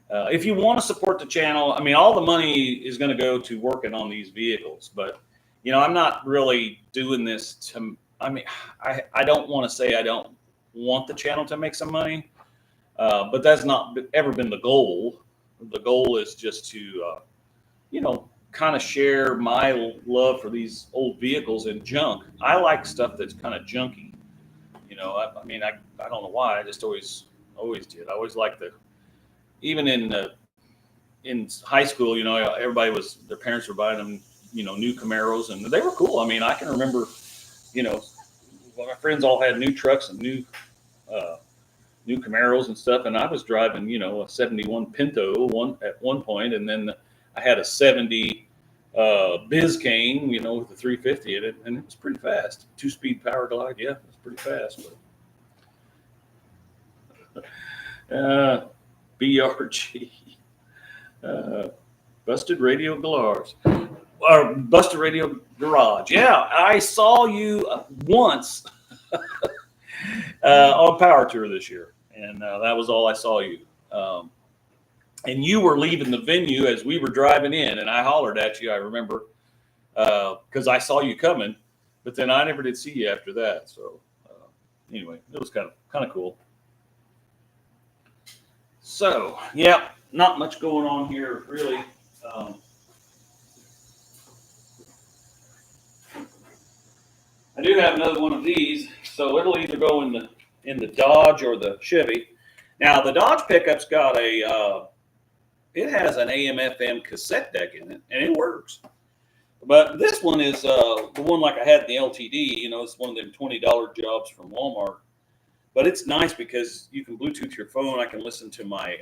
If you want to support the channel, I mean, all the money is going to go to working on these vehicles, but you know, I'm not really doing this to, I mean, I don't want to say I don't want the channel to make some money, but that's not ever been the goal. The goal is just to, you know, kind of share my love for these old vehicles and junk. I like stuff that's kind of junky. You know, I mean, I don't know why. I just always did. I always liked even in high school, you know, their parents were buying them, you know, new Camaros, and they were cool. I mean, I can remember, you know, my friends all had new trucks and new Camaros and stuff, and I was driving, you know, a 71 Pinto at one point, and then I had a 70 Biscayne, you know, with the 350 in it, and it was pretty fast. 2-speed power glide, yeah, it was pretty fast. But, BRG, Busted Radio Galars. Or Busted Radio Garage. Yeah, I saw you once on Power Tour this year, and that was all I saw you. And you were leaving the venue as we were driving in, and I hollered at you, I remember, because I saw you coming, but then I never did see you after that. So anyway, it was kind of cool. So yeah, not much going on here really. I do have another one of these, so it'll either go in the Dodge or the Chevy. Now the Dodge pickup's got it has an AM/FM cassette deck in it, and it works. But this one is the one like I had in the LTD. You know, it's one of them $20 jobs from Walmart. But it's nice because you can Bluetooth your phone. I can listen to my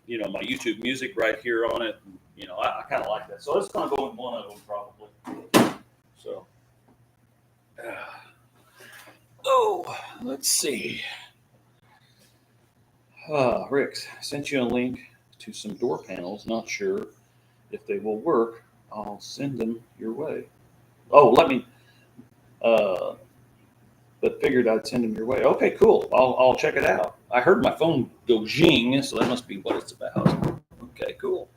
you know, my YouTube music right here on it. You know, I kind of like that. So it's going to go in one of them probably. So. Let's see. Rick sent you a link to some door panels. Not sure if they will work. I'll send them your way. Oh, let me. But figured I'd send them your way. Okay, cool. I'll check it out. I heard my phone go zing, so that must be what it's about. Okay, cool.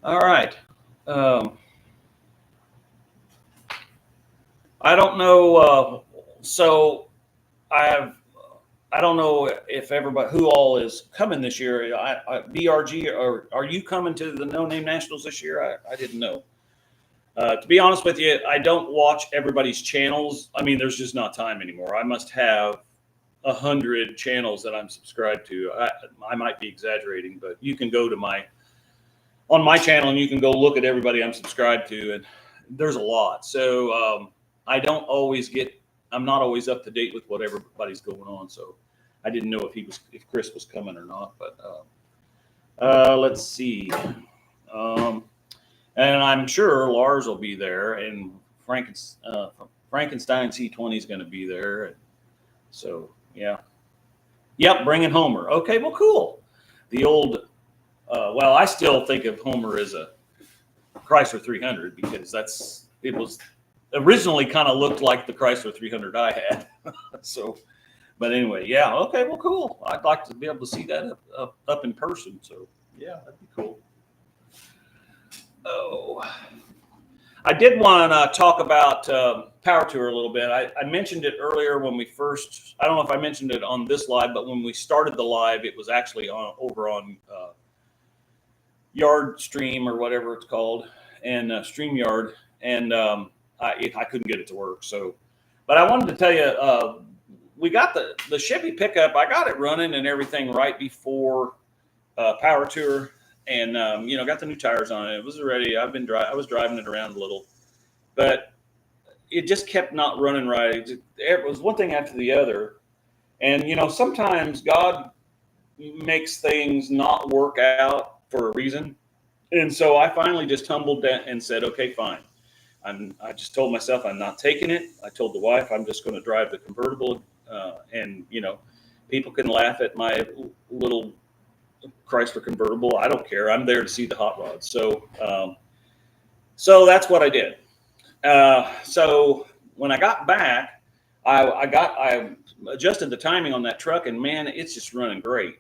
All right. I don't know. So I don't know if everybody who all is coming this year. BRG, or are you coming to the No Name Nationals this year? I didn't know. To be honest with you, I don't watch everybody's channels. I mean, there's just not time anymore. I must have 100 channels that I'm subscribed to. I might be exaggerating, but you can go to on my channel and you can go look at everybody I'm subscribed to, and there's a lot. So I don't always I'm not always up to date with what everybody's going on. So I didn't know if Chris was coming or not, but let's see. And I'm sure Lars will be there, and Frankenstein C20 is going to be there. So yeah. Yep, bringing Homer. Okay, well, cool. The old, well, I still think of Homer as a Chrysler 300 because it was originally kind of looked like the Chrysler 300 I had. So, but anyway, yeah, okay, well, cool. I'd like to be able to see that up in person. So, yeah, that'd be cool. Oh, I did want to talk about Power Tour a little bit. I mentioned it earlier when we first, I don't know if I mentioned it on this live, but when we started the live, it was actually over on Yard Stream or whatever it's called, and StreamYard, and I couldn't get it to work. So, but I wanted to tell you, we got the Chevy pickup. I got it running and everything right before Power Tour. And got the new tires on it. It was ready. I was driving it around a little, but it just kept not running right. It was one thing after the other, and sometimes God makes things not work out for a reason. And so I finally just humbled that and said, "Okay, fine." I just told myself I'm not taking it. I told the wife I'm just going to drive the convertible, and people can laugh at my little Chrysler convertible. I don't care. I'm there to see the hot rods. So, so that's what I did. So when I got back, I adjusted the timing on that truck, and man, it's just running great.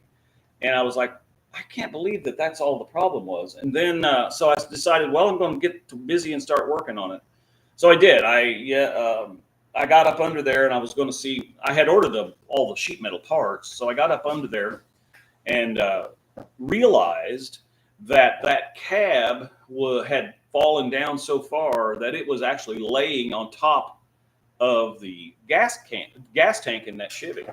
And I was like, I can't believe that's all the problem was. And then, so I decided, well, I'm going to get busy and start working on it. So I did. I got up under there, and I was going to see. I had ordered all the sheet metal parts, so I got up under there and realized that cab had fallen down so far that it was actually laying on top of the gas tank in that Chevy.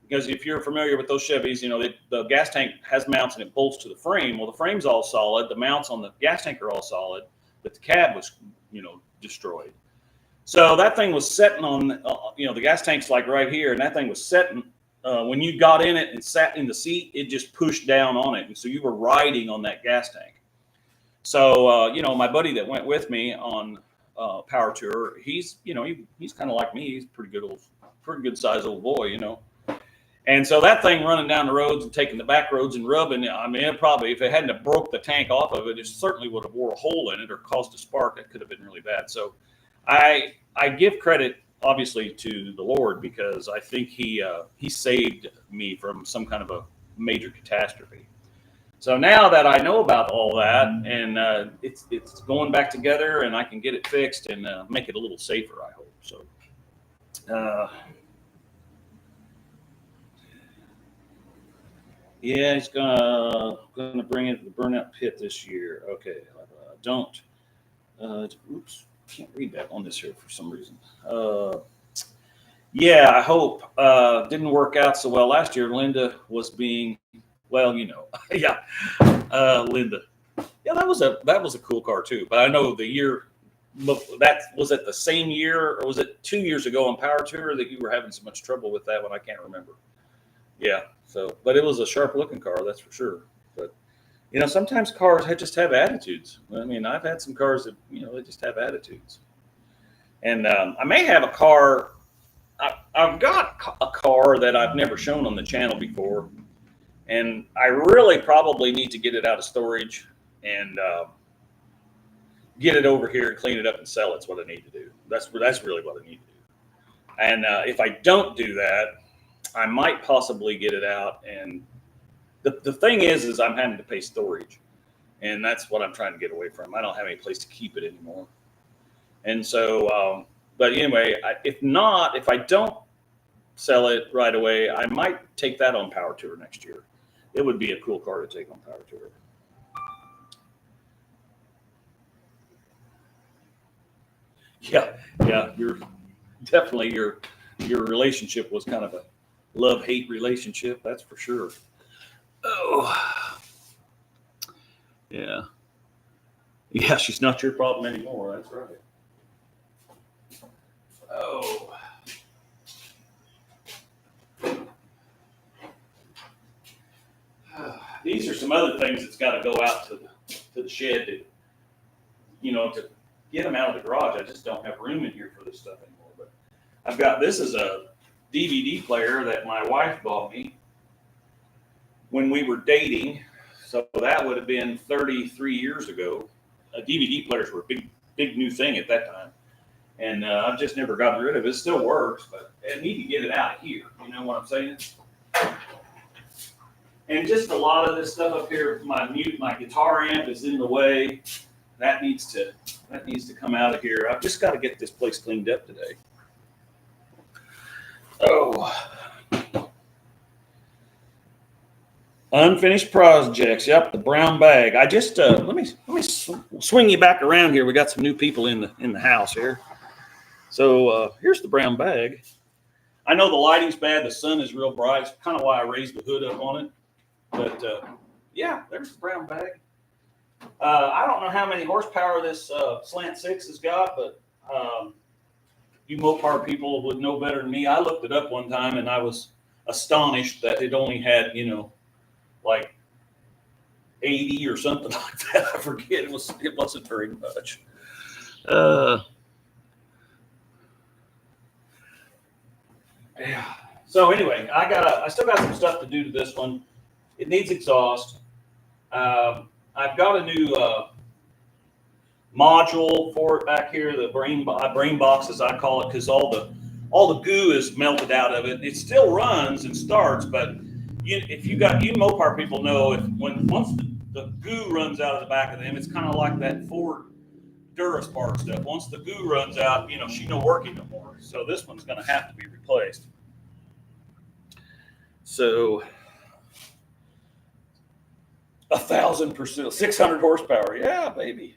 Because if you're familiar with those Chevys, the gas tank has mounts and it bolts to the frame. Well, the frame's all solid. The mounts on the gas tank are all solid, but the cab was, destroyed. So that thing was setting on, the gas tank's like right here, and that thing was setting. When you got in it and sat in the seat, it just pushed down on it. And so you were riding on that gas tank. So, my buddy that went with me on Power Tour, he's kind of like me. He's pretty good sized old boy, And so that thing running down the roads and taking the back roads and rubbing, I mean, if it hadn't have broke the tank off of it, it certainly would have wore a hole in it or caused a spark. That could have been really bad. So I give credit, obviously, to the Lord, because I think he saved me from some kind of a major catastrophe. So now that I know about all that, and it's going back together, and I can get it fixed and make it a little safer, I hope. So yeah, he's gonna bring it to the burnout pit this year. Okay, don't. Oops, can't read that on this here for some reason. Yeah, I hope. Didn't work out so well last year. Linda was being, well, yeah. Linda. Yeah, that was a cool car too. But I know the year, that was it the same year, or was it 2 years ago on Power Tour that you were having so much trouble with that one? I can't remember. Yeah. So, but it was a sharp looking car, that's for sure. But sometimes cars just have attitudes. I mean, I've had some cars that they just have attitudes. And I may have a car. I've got a car that I've never shown on the channel before, and I really probably need to get it out of storage and get it over here and clean it up and sell it. That's what I need to do. That's really what I need to do. And if I don't do that, I might possibly get it out. And the thing is I'm having to pay storage, and that's what I'm trying to get away from. I don't have any place to keep it anymore. And so, but anyway, if I don't sell it right away, I might take that on Power Tour next year. It would be a cool car to take on Power Tour. Yeah, you're definitely your relationship was kind of love-hate relationship, that's for sure. Oh, yeah. Yeah, she's not your problem anymore. That's right. Oh. These are some other things that's got to go out to the shed to, to get them out of the garage. I just don't have room in here for this stuff anymore. But I've got, this is a DVD player that my wife bought me when we were dating. So that would have been 33 years ago. DVD players were a big new thing at that time. And I've just never gotten rid of it. It still works, but I need to get it out of here. You know what I'm saying? And just a lot of this stuff up here, my guitar amp is in the way. That needs to come out of here. I've just got to get this place cleaned up today. Oh. Unfinished projects. Yep, the brown bag. I just let me swing you back around here. We got some new people in the house here. So here's the brown bag. I know the lighting's bad. The sun is real bright. It's kind of why I raised the hood up on it. But yeah, there's the brown bag. I don't know how many horsepower this Slant 6 has got, but you Mopar people would know better than me. I looked it up one time and I was astonished that it only had, like 80 or something like that. I forget. It wasn't very much. Yeah. So anyway, I still got some stuff to do to this one. It needs exhaust. I've got a new module for it back here, the brain box, as I call it, because all the goo is melted out of it. It still runs and starts, but you Mopar people know once the goo runs out of the back of them, it's kind of like that Ford Duraspark stuff. Once the goo runs out, she's not working no more. So this one's going to have to be replaced. So 1,000%, 600 horsepower. Yeah, baby.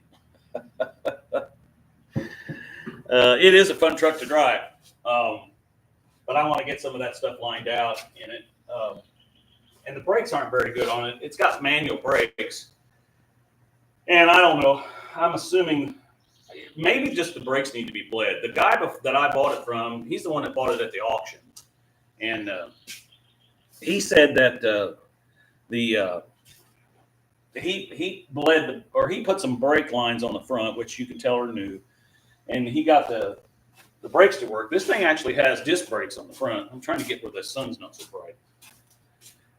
It is a fun truck to drive, but I want to get some of that stuff lined out in it. And the brakes aren't very good on it. It's got manual brakes, and I don't know. I'm assuming maybe just the brakes need to be bled. The guy that I bought it from, he's the one that bought it at the auction, and he said that he bled he put some brake lines on the front, which you can tell are new, and he got the brakes to work. This thing actually has disc brakes on the front. I'm trying to get where the sun's not so bright.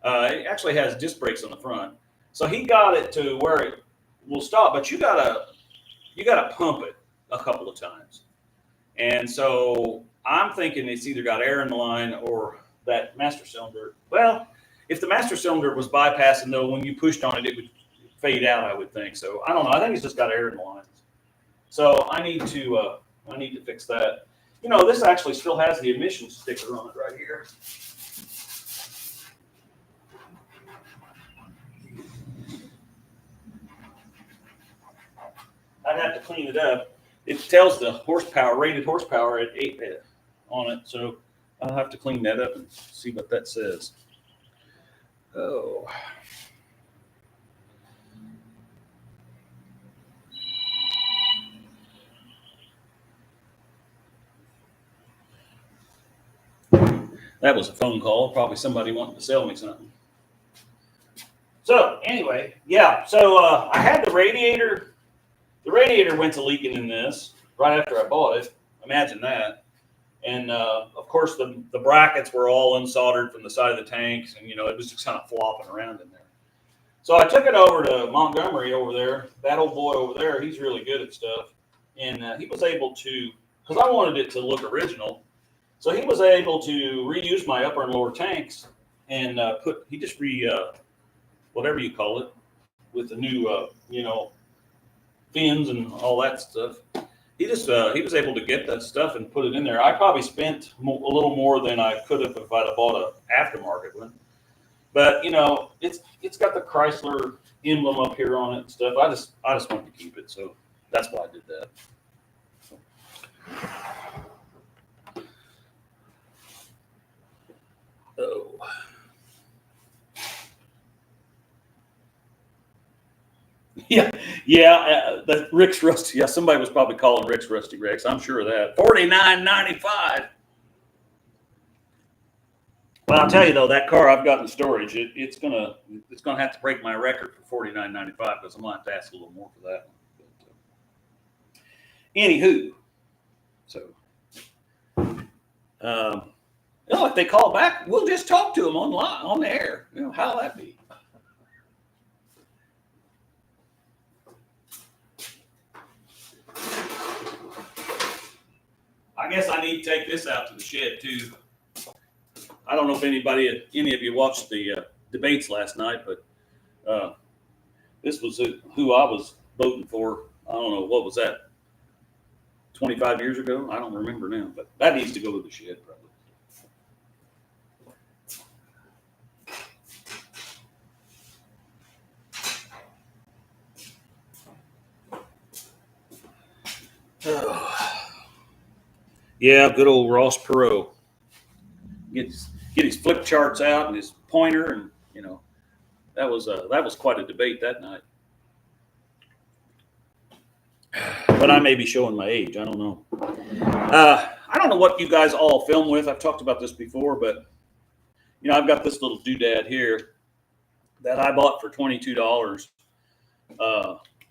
It actually has disc brakes on the front, so he got it to where it will stop. But you gotta pump it a couple of times, and so I'm thinking it's either got air in the line or that master cylinder. Well, if the master cylinder was bypassing, though, when you pushed on it, it would fade out, I would think. So I don't know. I think it's just got air in the lines. So I need to fix that. This actually still has the emissions sticker on it right here. I'd have to clean it up. It tells the rated horsepower at 8 on it. So I'll have to clean that up and see what that says. Oh. That was a phone call. Probably somebody wanting to sell me something. So anyway, yeah. So I had the radiator. The radiator went to leaking in this right after I bought it. Imagine that. And of course, the brackets were all unsoldered from the side of the tanks, and it was just kind of flopping around in there. So I took it over to Montgomery over there. That old boy over there, he's really good at stuff, and he was able to, because I wanted it to look original, so he was able to reuse my upper and lower tanks and whatever you call it, with the new fins and all that stuff. He was able to get that stuff and put it in there. I probably spent a little more than I could have if I'd have bought an aftermarket one. But it's got the Chrysler emblem up here on it and stuff. I just wanted to keep it, so that's why I did that. Oh. Yeah, the Rick's Rusty. Yeah, somebody was probably calling Rick's Rusty Rex. I'm sure of that. $49.95. Well, I'll tell you though, that car I've got in storage, it's gonna have to break my record for $49.95 because I'm gonna have to ask a little more for that one. But, anywho, so if they call back, we'll just talk to them on the air. How'll that be? I guess I need to take this out to the shed too. I don't know if any of you watched the debates last night, but this was who I was voting for. I don't know, what was that? 25 years ago? I don't remember now, but that needs to go to the shed probably. Yeah, good old Ross Perot. Get his flip charts out and his pointer, and that was quite a debate that night. But I may be showing my age. I don't know. I don't know what you guys all film with. I've talked about this before, but I've got this little doodad here that I bought for $22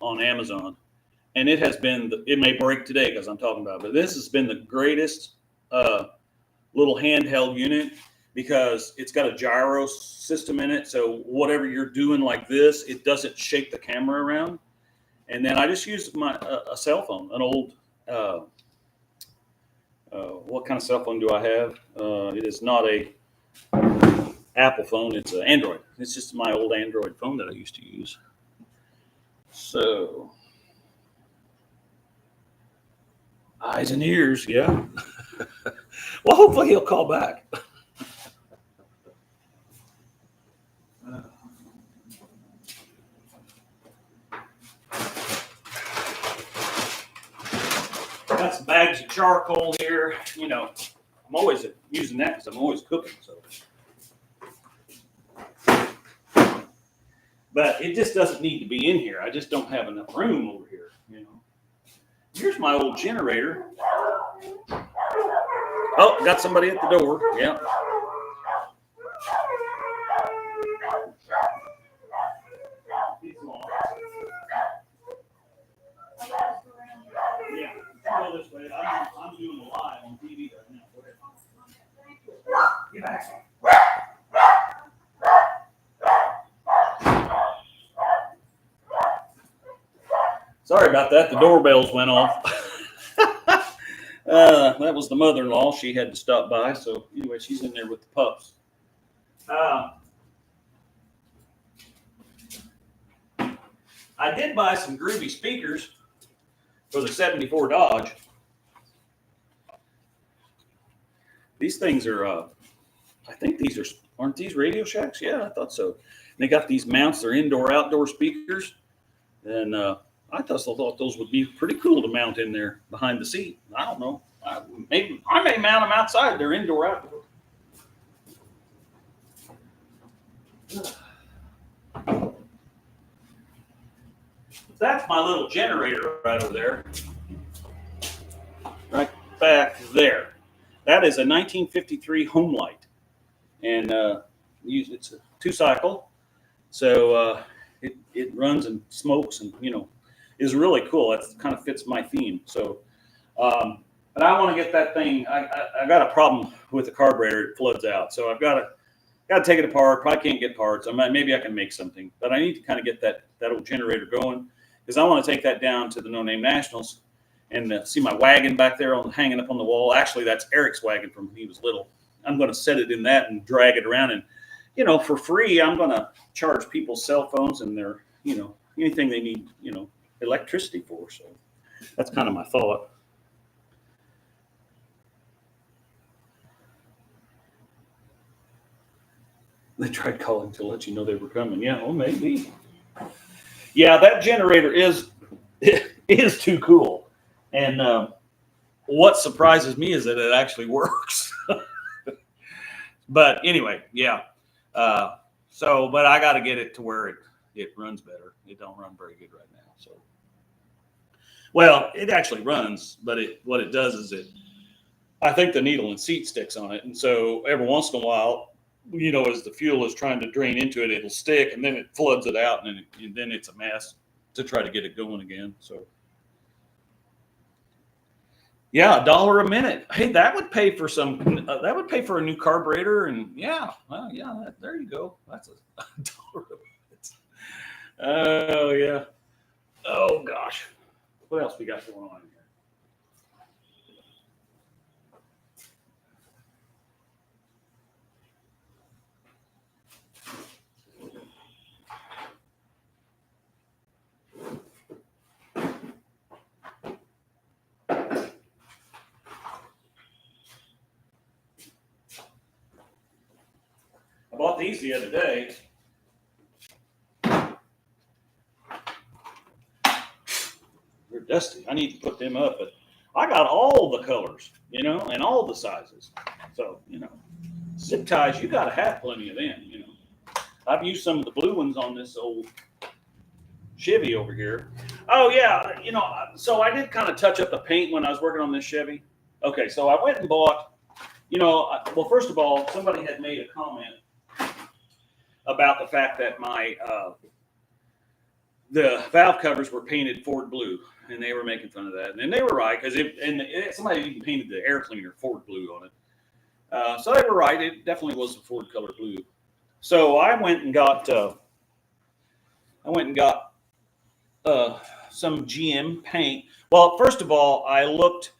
on Amazon. And it has been, it may break today because I'm talking about it, but this has been the greatest little handheld unit because it's got a gyro system in it. So whatever you're doing like this, it doesn't shake the camera around. And then I just used a cell phone, an old, what kind of cell phone do I have? It is not a Apple phone. It's an Android. It's just my old Android phone that I used to use. So... eyes and ears, yeah. Well, hopefully he'll call back. Got some bags of charcoal here. I'm always using that because I'm always cooking. So, but it just doesn't need to be in here. I just don't have enough room over here. Here's my old generator. Oh, got somebody at the door. Yeah. Yeah, go this way. I'm doing a live on TV right now. Go ahead. Get back. Sorry about that. The doorbells went off. That was the mother-in-law. She had to stop by. So anyway, she's in there with the pups. I did buy some groovy speakers for the 74 Dodge. These things are, I think aren't these Radio Shacks? Yeah, I thought so. And they got these mounts. They're indoor-outdoor speakers. And I thought those would be pretty cool to mount in there behind the seat. I don't know. I may mount them outside. They're indoor outdoor. That's my little generator right over there. Right back there. That is a 1953 Home Light. And it's a 2-cycle. So it runs and smokes and, is really cool. That kind of fits my theme. So, but I want to get that thing. I got a problem with the carburetor. It floods out. So I've got to take it apart. Probably can't get parts. Maybe I can make something. But I need to kind of get that old generator going because I want to take that down to the No Name Nationals and see my wagon back there hanging up on the wall. Actually, that's Eric's wagon from when he was little. I'm going to set it in that and drag it around. And, for free, I'm going to charge people's cell phones and their, anything they need, electricity for. So that's kind of my thought. They tried calling to let you know they were coming. Yeah, well, maybe. Yeah, that generator is too cool. And what surprises me is that it actually works. But anyway, yeah. But I got to get it to where it runs better. It don't run very good right now. So, well, it actually runs, but what it does is I think the needle and seat sticks on it, and so every once in a while, as the fuel is trying to drain into it, it'll stick, and then it floods it out, and then it's a mess to try to get it going again. So. Yeah, $1 a minute. Hey, that would pay for that would pay for a new carburetor, and yeah, well, yeah. There you go. That's a $1 a minute. Oh yeah. Oh gosh. What else we got going on here? I bought these the other day. They're dusty. I need to put them up, but I got all the colors, and all the sizes. So, zip ties, you got to have plenty of them, I've used some of the blue ones on this old Chevy over here. Oh, yeah. So I did kind of touch up the paint when I was working on this Chevy. Okay, so I went and bought, well, first of all, somebody had made a comment about the fact that the valve covers were painted Ford blue, and they were making fun of that. And they were right, because somebody even painted the air cleaner Ford blue on it. So they were right. It definitely was a Ford color blue. So I went and got some GM paint. Well, first of all, I looked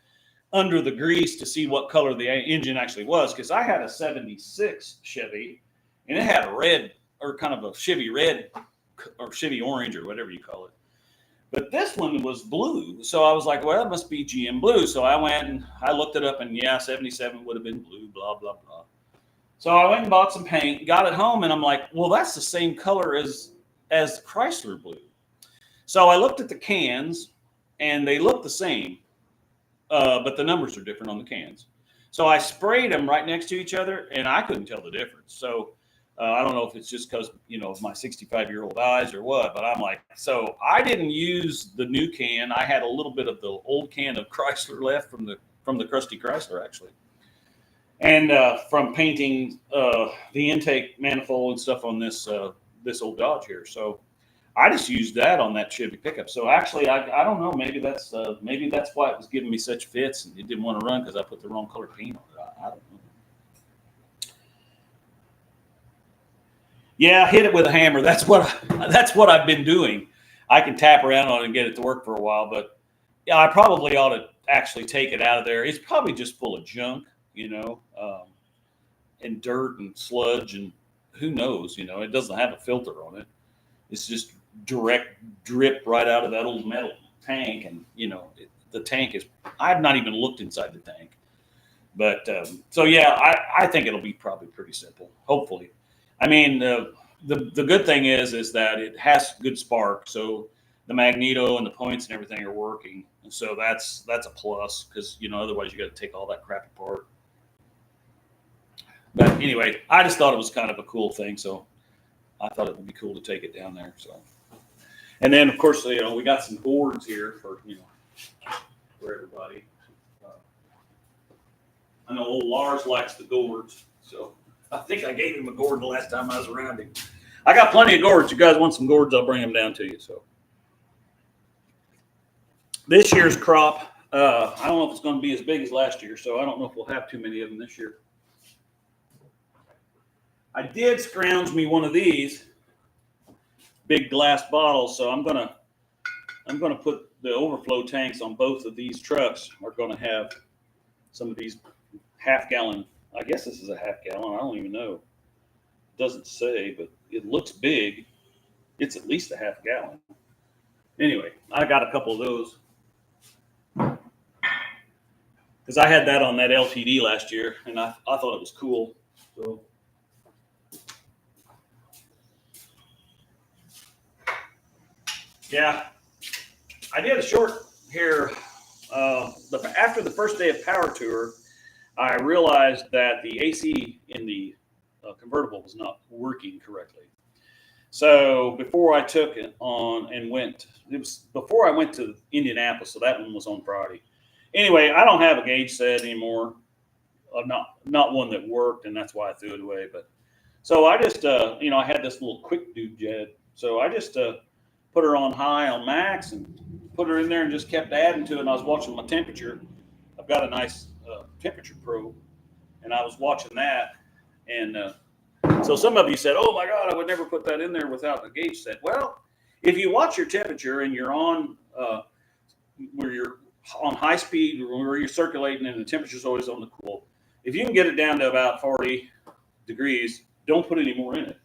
under the grease to see what color the engine actually was, because I had a 76 Chevy, and it had a red, or kind of a Chevy red, or Chevy orange, or whatever you call it. But this one was blue. So I was like, well, it must be GM blue. So I went and I looked it up, and yeah, 77 would have been blue, blah, blah, blah. So I went and bought some paint, got it home, and I'm like, well, that's the same color as the Chrysler blue. So I looked at the cans, and they look the same, but the numbers are different on the cans. So I sprayed them right next to each other, and I couldn't tell the difference. So I don't know if it's just because, of my 65-year-old eyes or what, but I'm like, so I didn't use the new can. I had a little bit of the old can of Chrysler left from the Crusty Chrysler, actually. And from painting the intake manifold and stuff on this old Dodge here. So I just used that on that Chevy pickup. So actually, I don't know. Maybe that's why it was giving me such fits, and it didn't want to run because I put the wrong color paint on it. I don't know. Yeah, hit it with a hammer. That's what I've been doing. I can tap around on it and get it to work for a while, but yeah, I probably ought to actually take it out of there. It's probably just full of junk, and dirt and sludge, and who knows, it doesn't have a filter on it. It's just direct drip right out of that old metal tank. And, the tank is, I've not even looked inside the tank, but, so yeah, I think it'll be probably pretty simple. Hopefully. I mean, the good thing is that it has good spark. So the magneto and the points and everything are working. And so that's a plus, because, otherwise you got to take all that crap apart. But anyway, I just thought it was kind of a cool thing, so I thought it would be cool to take it down there. So, and then of course, we got some gourds here for everybody. I know old Lars likes the gourds, so I think I gave him a gourd the last time I was around him. I got plenty of gourds. You guys want some gourds? I'll bring them down to you. So this year's crop, I don't know if it's going to be as big as last year, so I don't know if we'll have too many of them this year. I did scrounge me one of these big glass bottles, so I'm gonna put the overflow tanks on both of these trucks. Are going to have some of these half-gallon. I guess this is a half-gallon. I don't even know. It doesn't say, but it looks big. It's at least a half-gallon. Anyway, I got a couple of those because I had that on that LTD last year, and I thought it was cool. So. Yeah, I did a short here. After the first day of Power Tour, I realized that the AC in the convertible was not working correctly. So before I took it on and went, it was before I went to Indianapolis, so that one was on Friday. Anyway, I don't have a gauge set anymore, not one that worked, and that's why I threw it away. But so I just, I had this little quick dude jet, so I just put her on high on max and put her in there and just kept adding to it. And I was watching my temperature. I've got a nice temperature probe, and I was watching that, and so some of you said, "Oh my God, I would never put that in there without a gauge set." Well, if you watch your temperature and you're on where you're on high speed, where you're circulating and the temperature's always on the cool, if you can get it down to about 40 degrees, don't put any more in it.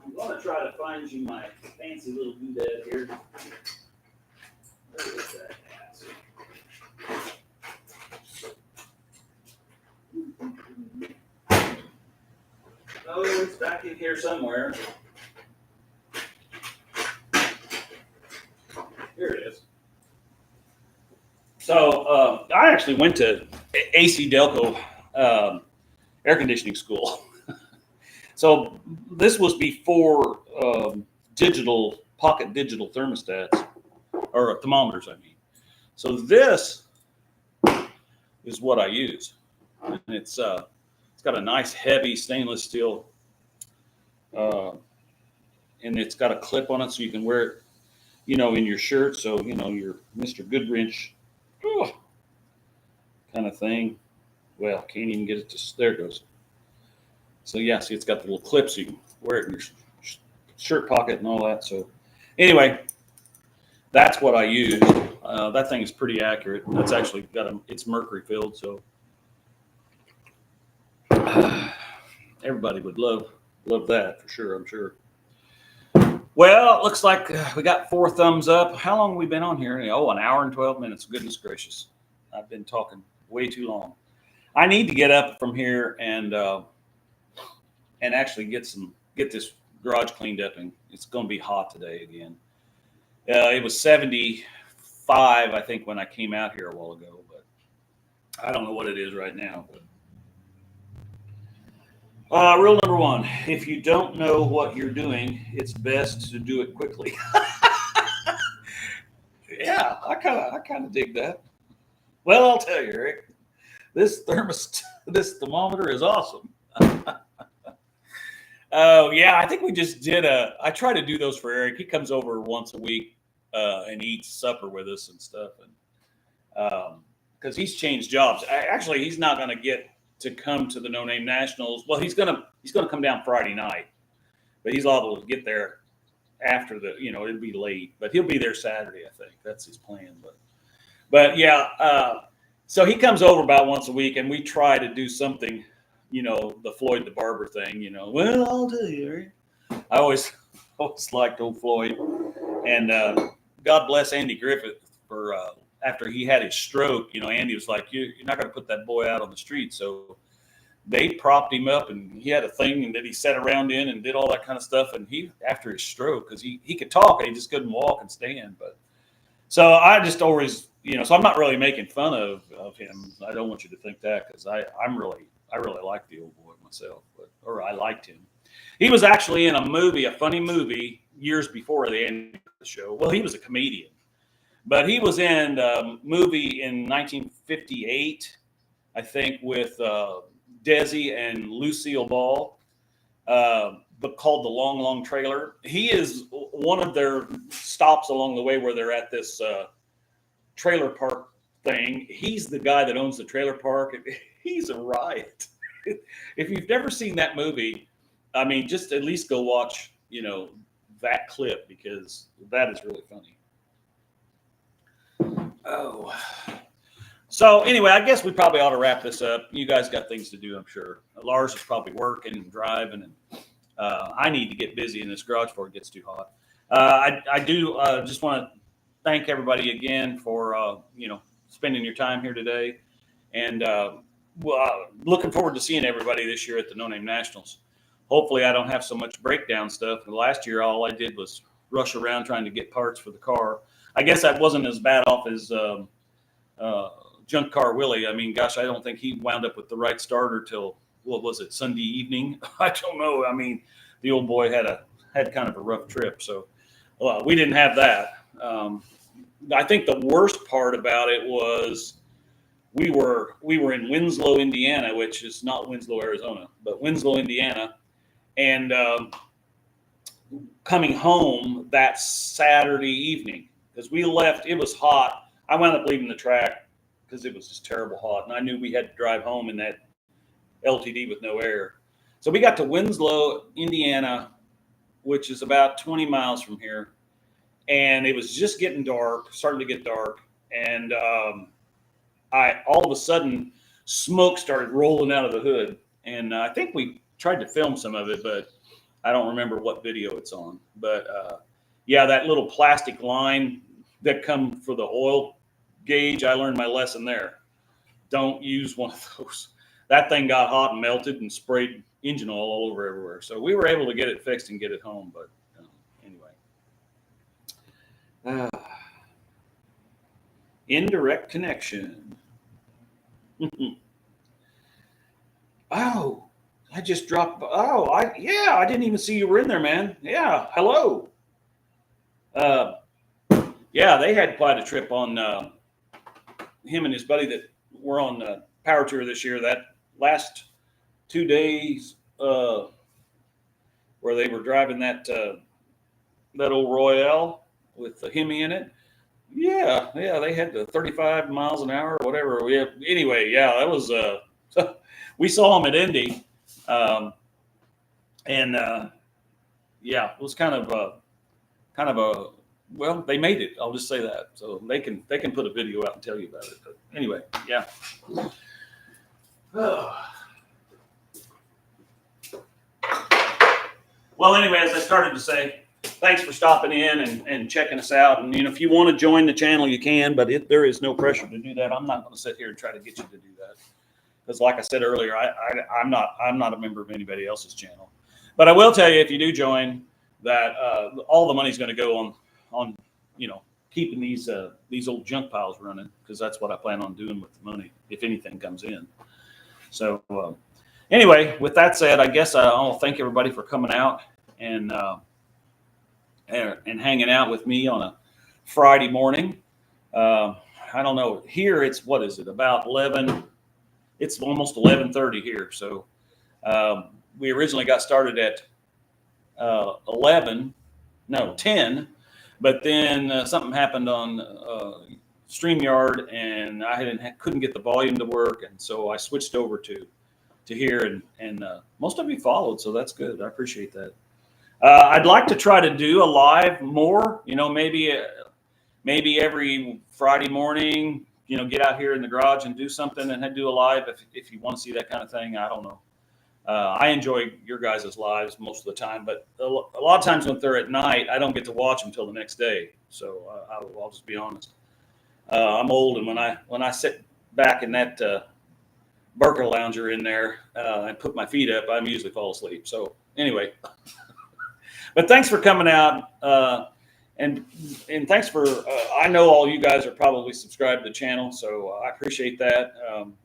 I'm going to try to find you my fancy little doodad here. Where is that at? Oh, it's back in here somewhere. Here it is. So I actually went to AC Delco air conditioning school. So this was before pocket digital thermostats, or thermometers, I mean. So this is what I use. And it's got a nice heavy stainless steel, and it's got a clip on it so you can wear it, in your shirt. So, your Mr. Goodwrench kind of thing. Well, can't even get it to, there it goes. So yeah, see, it's got the little clips so you can wear it in your shirt pocket and all that. So anyway, that's what I use. That thing is pretty accurate. That's actually it's mercury filled. So everybody would love that for sure, I'm sure. Well, it looks like we got 4 thumbs up. How long have we been on here? Oh, an hour and 12 minutes. Goodness gracious. I've been talking way too long. I need to get up from here and actually get this garage cleaned up, and it's going to be hot today again. It was 75, I think, when I came out here a while ago, but I don't know what it is right now. But rule number 1, if you don't know what you're doing, it's best to do it quickly. Yeah, I kind of dig that. Well, I'll tell you, Eric, this thermometer is awesome. Oh, yeah, I think we just did I try to do those for Eric. He comes over once a week and eats supper with us and stuff. And because he's changed jobs. Actually, he's not going to get to come to the No Name Nationals. Well, he's gonna come down Friday night, but he's liable to get there after it'd be late. But he'll be there Saturday, I think. That's his plan. But yeah, so he comes over about once a week, and we try to do something, the Floyd the Barber thing. Well, I'll tell you, Eric. I always liked old Floyd, and God bless Andy Griffith for after he had his stroke. Andy was like, "You're not going to put that boy out on the street." So they propped him up, and he had a thing that he sat around in and did all that kind of stuff. And he, after his stroke, because he could talk and he just couldn't walk and stand. But so I just always, so I'm not really making fun of him. I don't want you to think that, because I really like the old boy myself, or I liked him. He was actually in a funny movie years before the end of the show. Well, he was a comedian, but he was in a movie in 1958, I think, with Desi and Lucille Ball, but called The Long, Long Trailer. He is one of their stops along the way where they're at this trailer park thing. He's the guy that owns the trailer park. He's a riot. If you've never seen that movie, I mean, just at least go watch, that clip, because that is really funny. Oh. So anyway, I guess we probably ought to wrap this up. You guys got things to do, I'm sure. Lars is probably working and driving, and I need to get busy in this garage before it gets too hot. I do just want to thank everybody again for spending your time here today, and looking forward to seeing everybody this year at the No Name Nationals. Hopefully, I don't have so much breakdown stuff. Last year, all I did was rush around trying to get parts for the car. I guess that wasn't as bad off as Junk Car Willie. I mean, gosh, I don't think he wound up with the right starter till, what was it, Sunday evening? I don't know. I mean, the old boy had kind of a rough trip. So we didn't have that. I think the worst part about it was we were in Winslow, Indiana, which is not Winslow, Arizona, but Winslow, Indiana. And coming home that Saturday evening, because we left, it was hot. I wound up leaving the track because it was just terrible hot. And I knew we had to drive home in that LTD with no air. So we got to Winslow, Indiana, which is about 20 miles from here. And it was just getting dark, starting to get dark. And all of a sudden, smoke started rolling out of the hood. And I think we tried to film some of it, but I don't remember what video it's on. But yeah, that little plastic line that come for the oil gauge, I learned my lesson there. Don't use one of those. That thing got hot and melted and sprayed engine oil all over everywhere. So we were able to get it fixed and get it home. But anyway. Indirect connection. Oh, I just dropped. Oh, I didn't even see you were in there, man. Yeah, hello. Yeah, they had quite a trip on him and his buddy that were on the power tour this year. That last 2 days where they were driving that old Royale with the Hemi in it. Yeah, they had the 35 miles an hour or whatever. Anyway, yeah, that was we saw them at Indy, and yeah, it was kind of a well, they made it. I'll just say that. So they can put a video out and tell you about it. But anyway, yeah. Well, anyway, as I started to say, thanks for stopping in and checking us out. And if you want to join the channel, you can, but there is no pressure to do that. I'm not going to sit here and try to get you to do that, because, like I said earlier, I'm not a member of anybody else's channel. But I will tell you, if you do join, that all the money's going to go on keeping these old junk piles running, because that's what I plan on doing with the money if anything comes in. So anyway, with that said, I guess I'll thank everybody for coming out and hanging out with me on a Friday morning. I don't know. Here it's, what is it, about 11? It's almost 11:30 here. So we originally got started at 10, but then something happened on StreamYard, and I couldn't get the volume to work, and so I switched over to here, and most of you followed, so that's good. I appreciate that. I'd like to try to do a live more, maybe every Friday morning, get out here in the garage and do something and do a live if you want to see that kind of thing. I don't know. I enjoy your guys' lives most of the time, but a lot of times when they're at night, I don't get to watch them till the next day. So I'll just be honest. I'm old, and when I sit back in that Barker lounger in there and put my feet up, I usually fall asleep. So anyway, but thanks for coming out, and thanks for. I know all you guys are probably subscribed to the channel, so I appreciate that.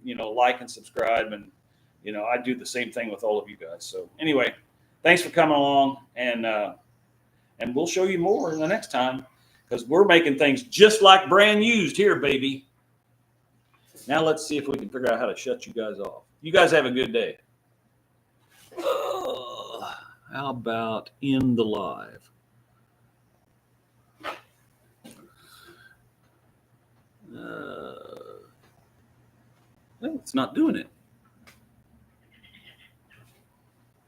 Like and subscribe, and I do the same thing with all of you guys. So anyway, thanks for coming along, and we'll show you more in the next time, because we're making things just like brand used here, baby. Now let's see if we can figure out how to shut you guys off. You guys have a good day. How about in the live? Well, it's not doing it.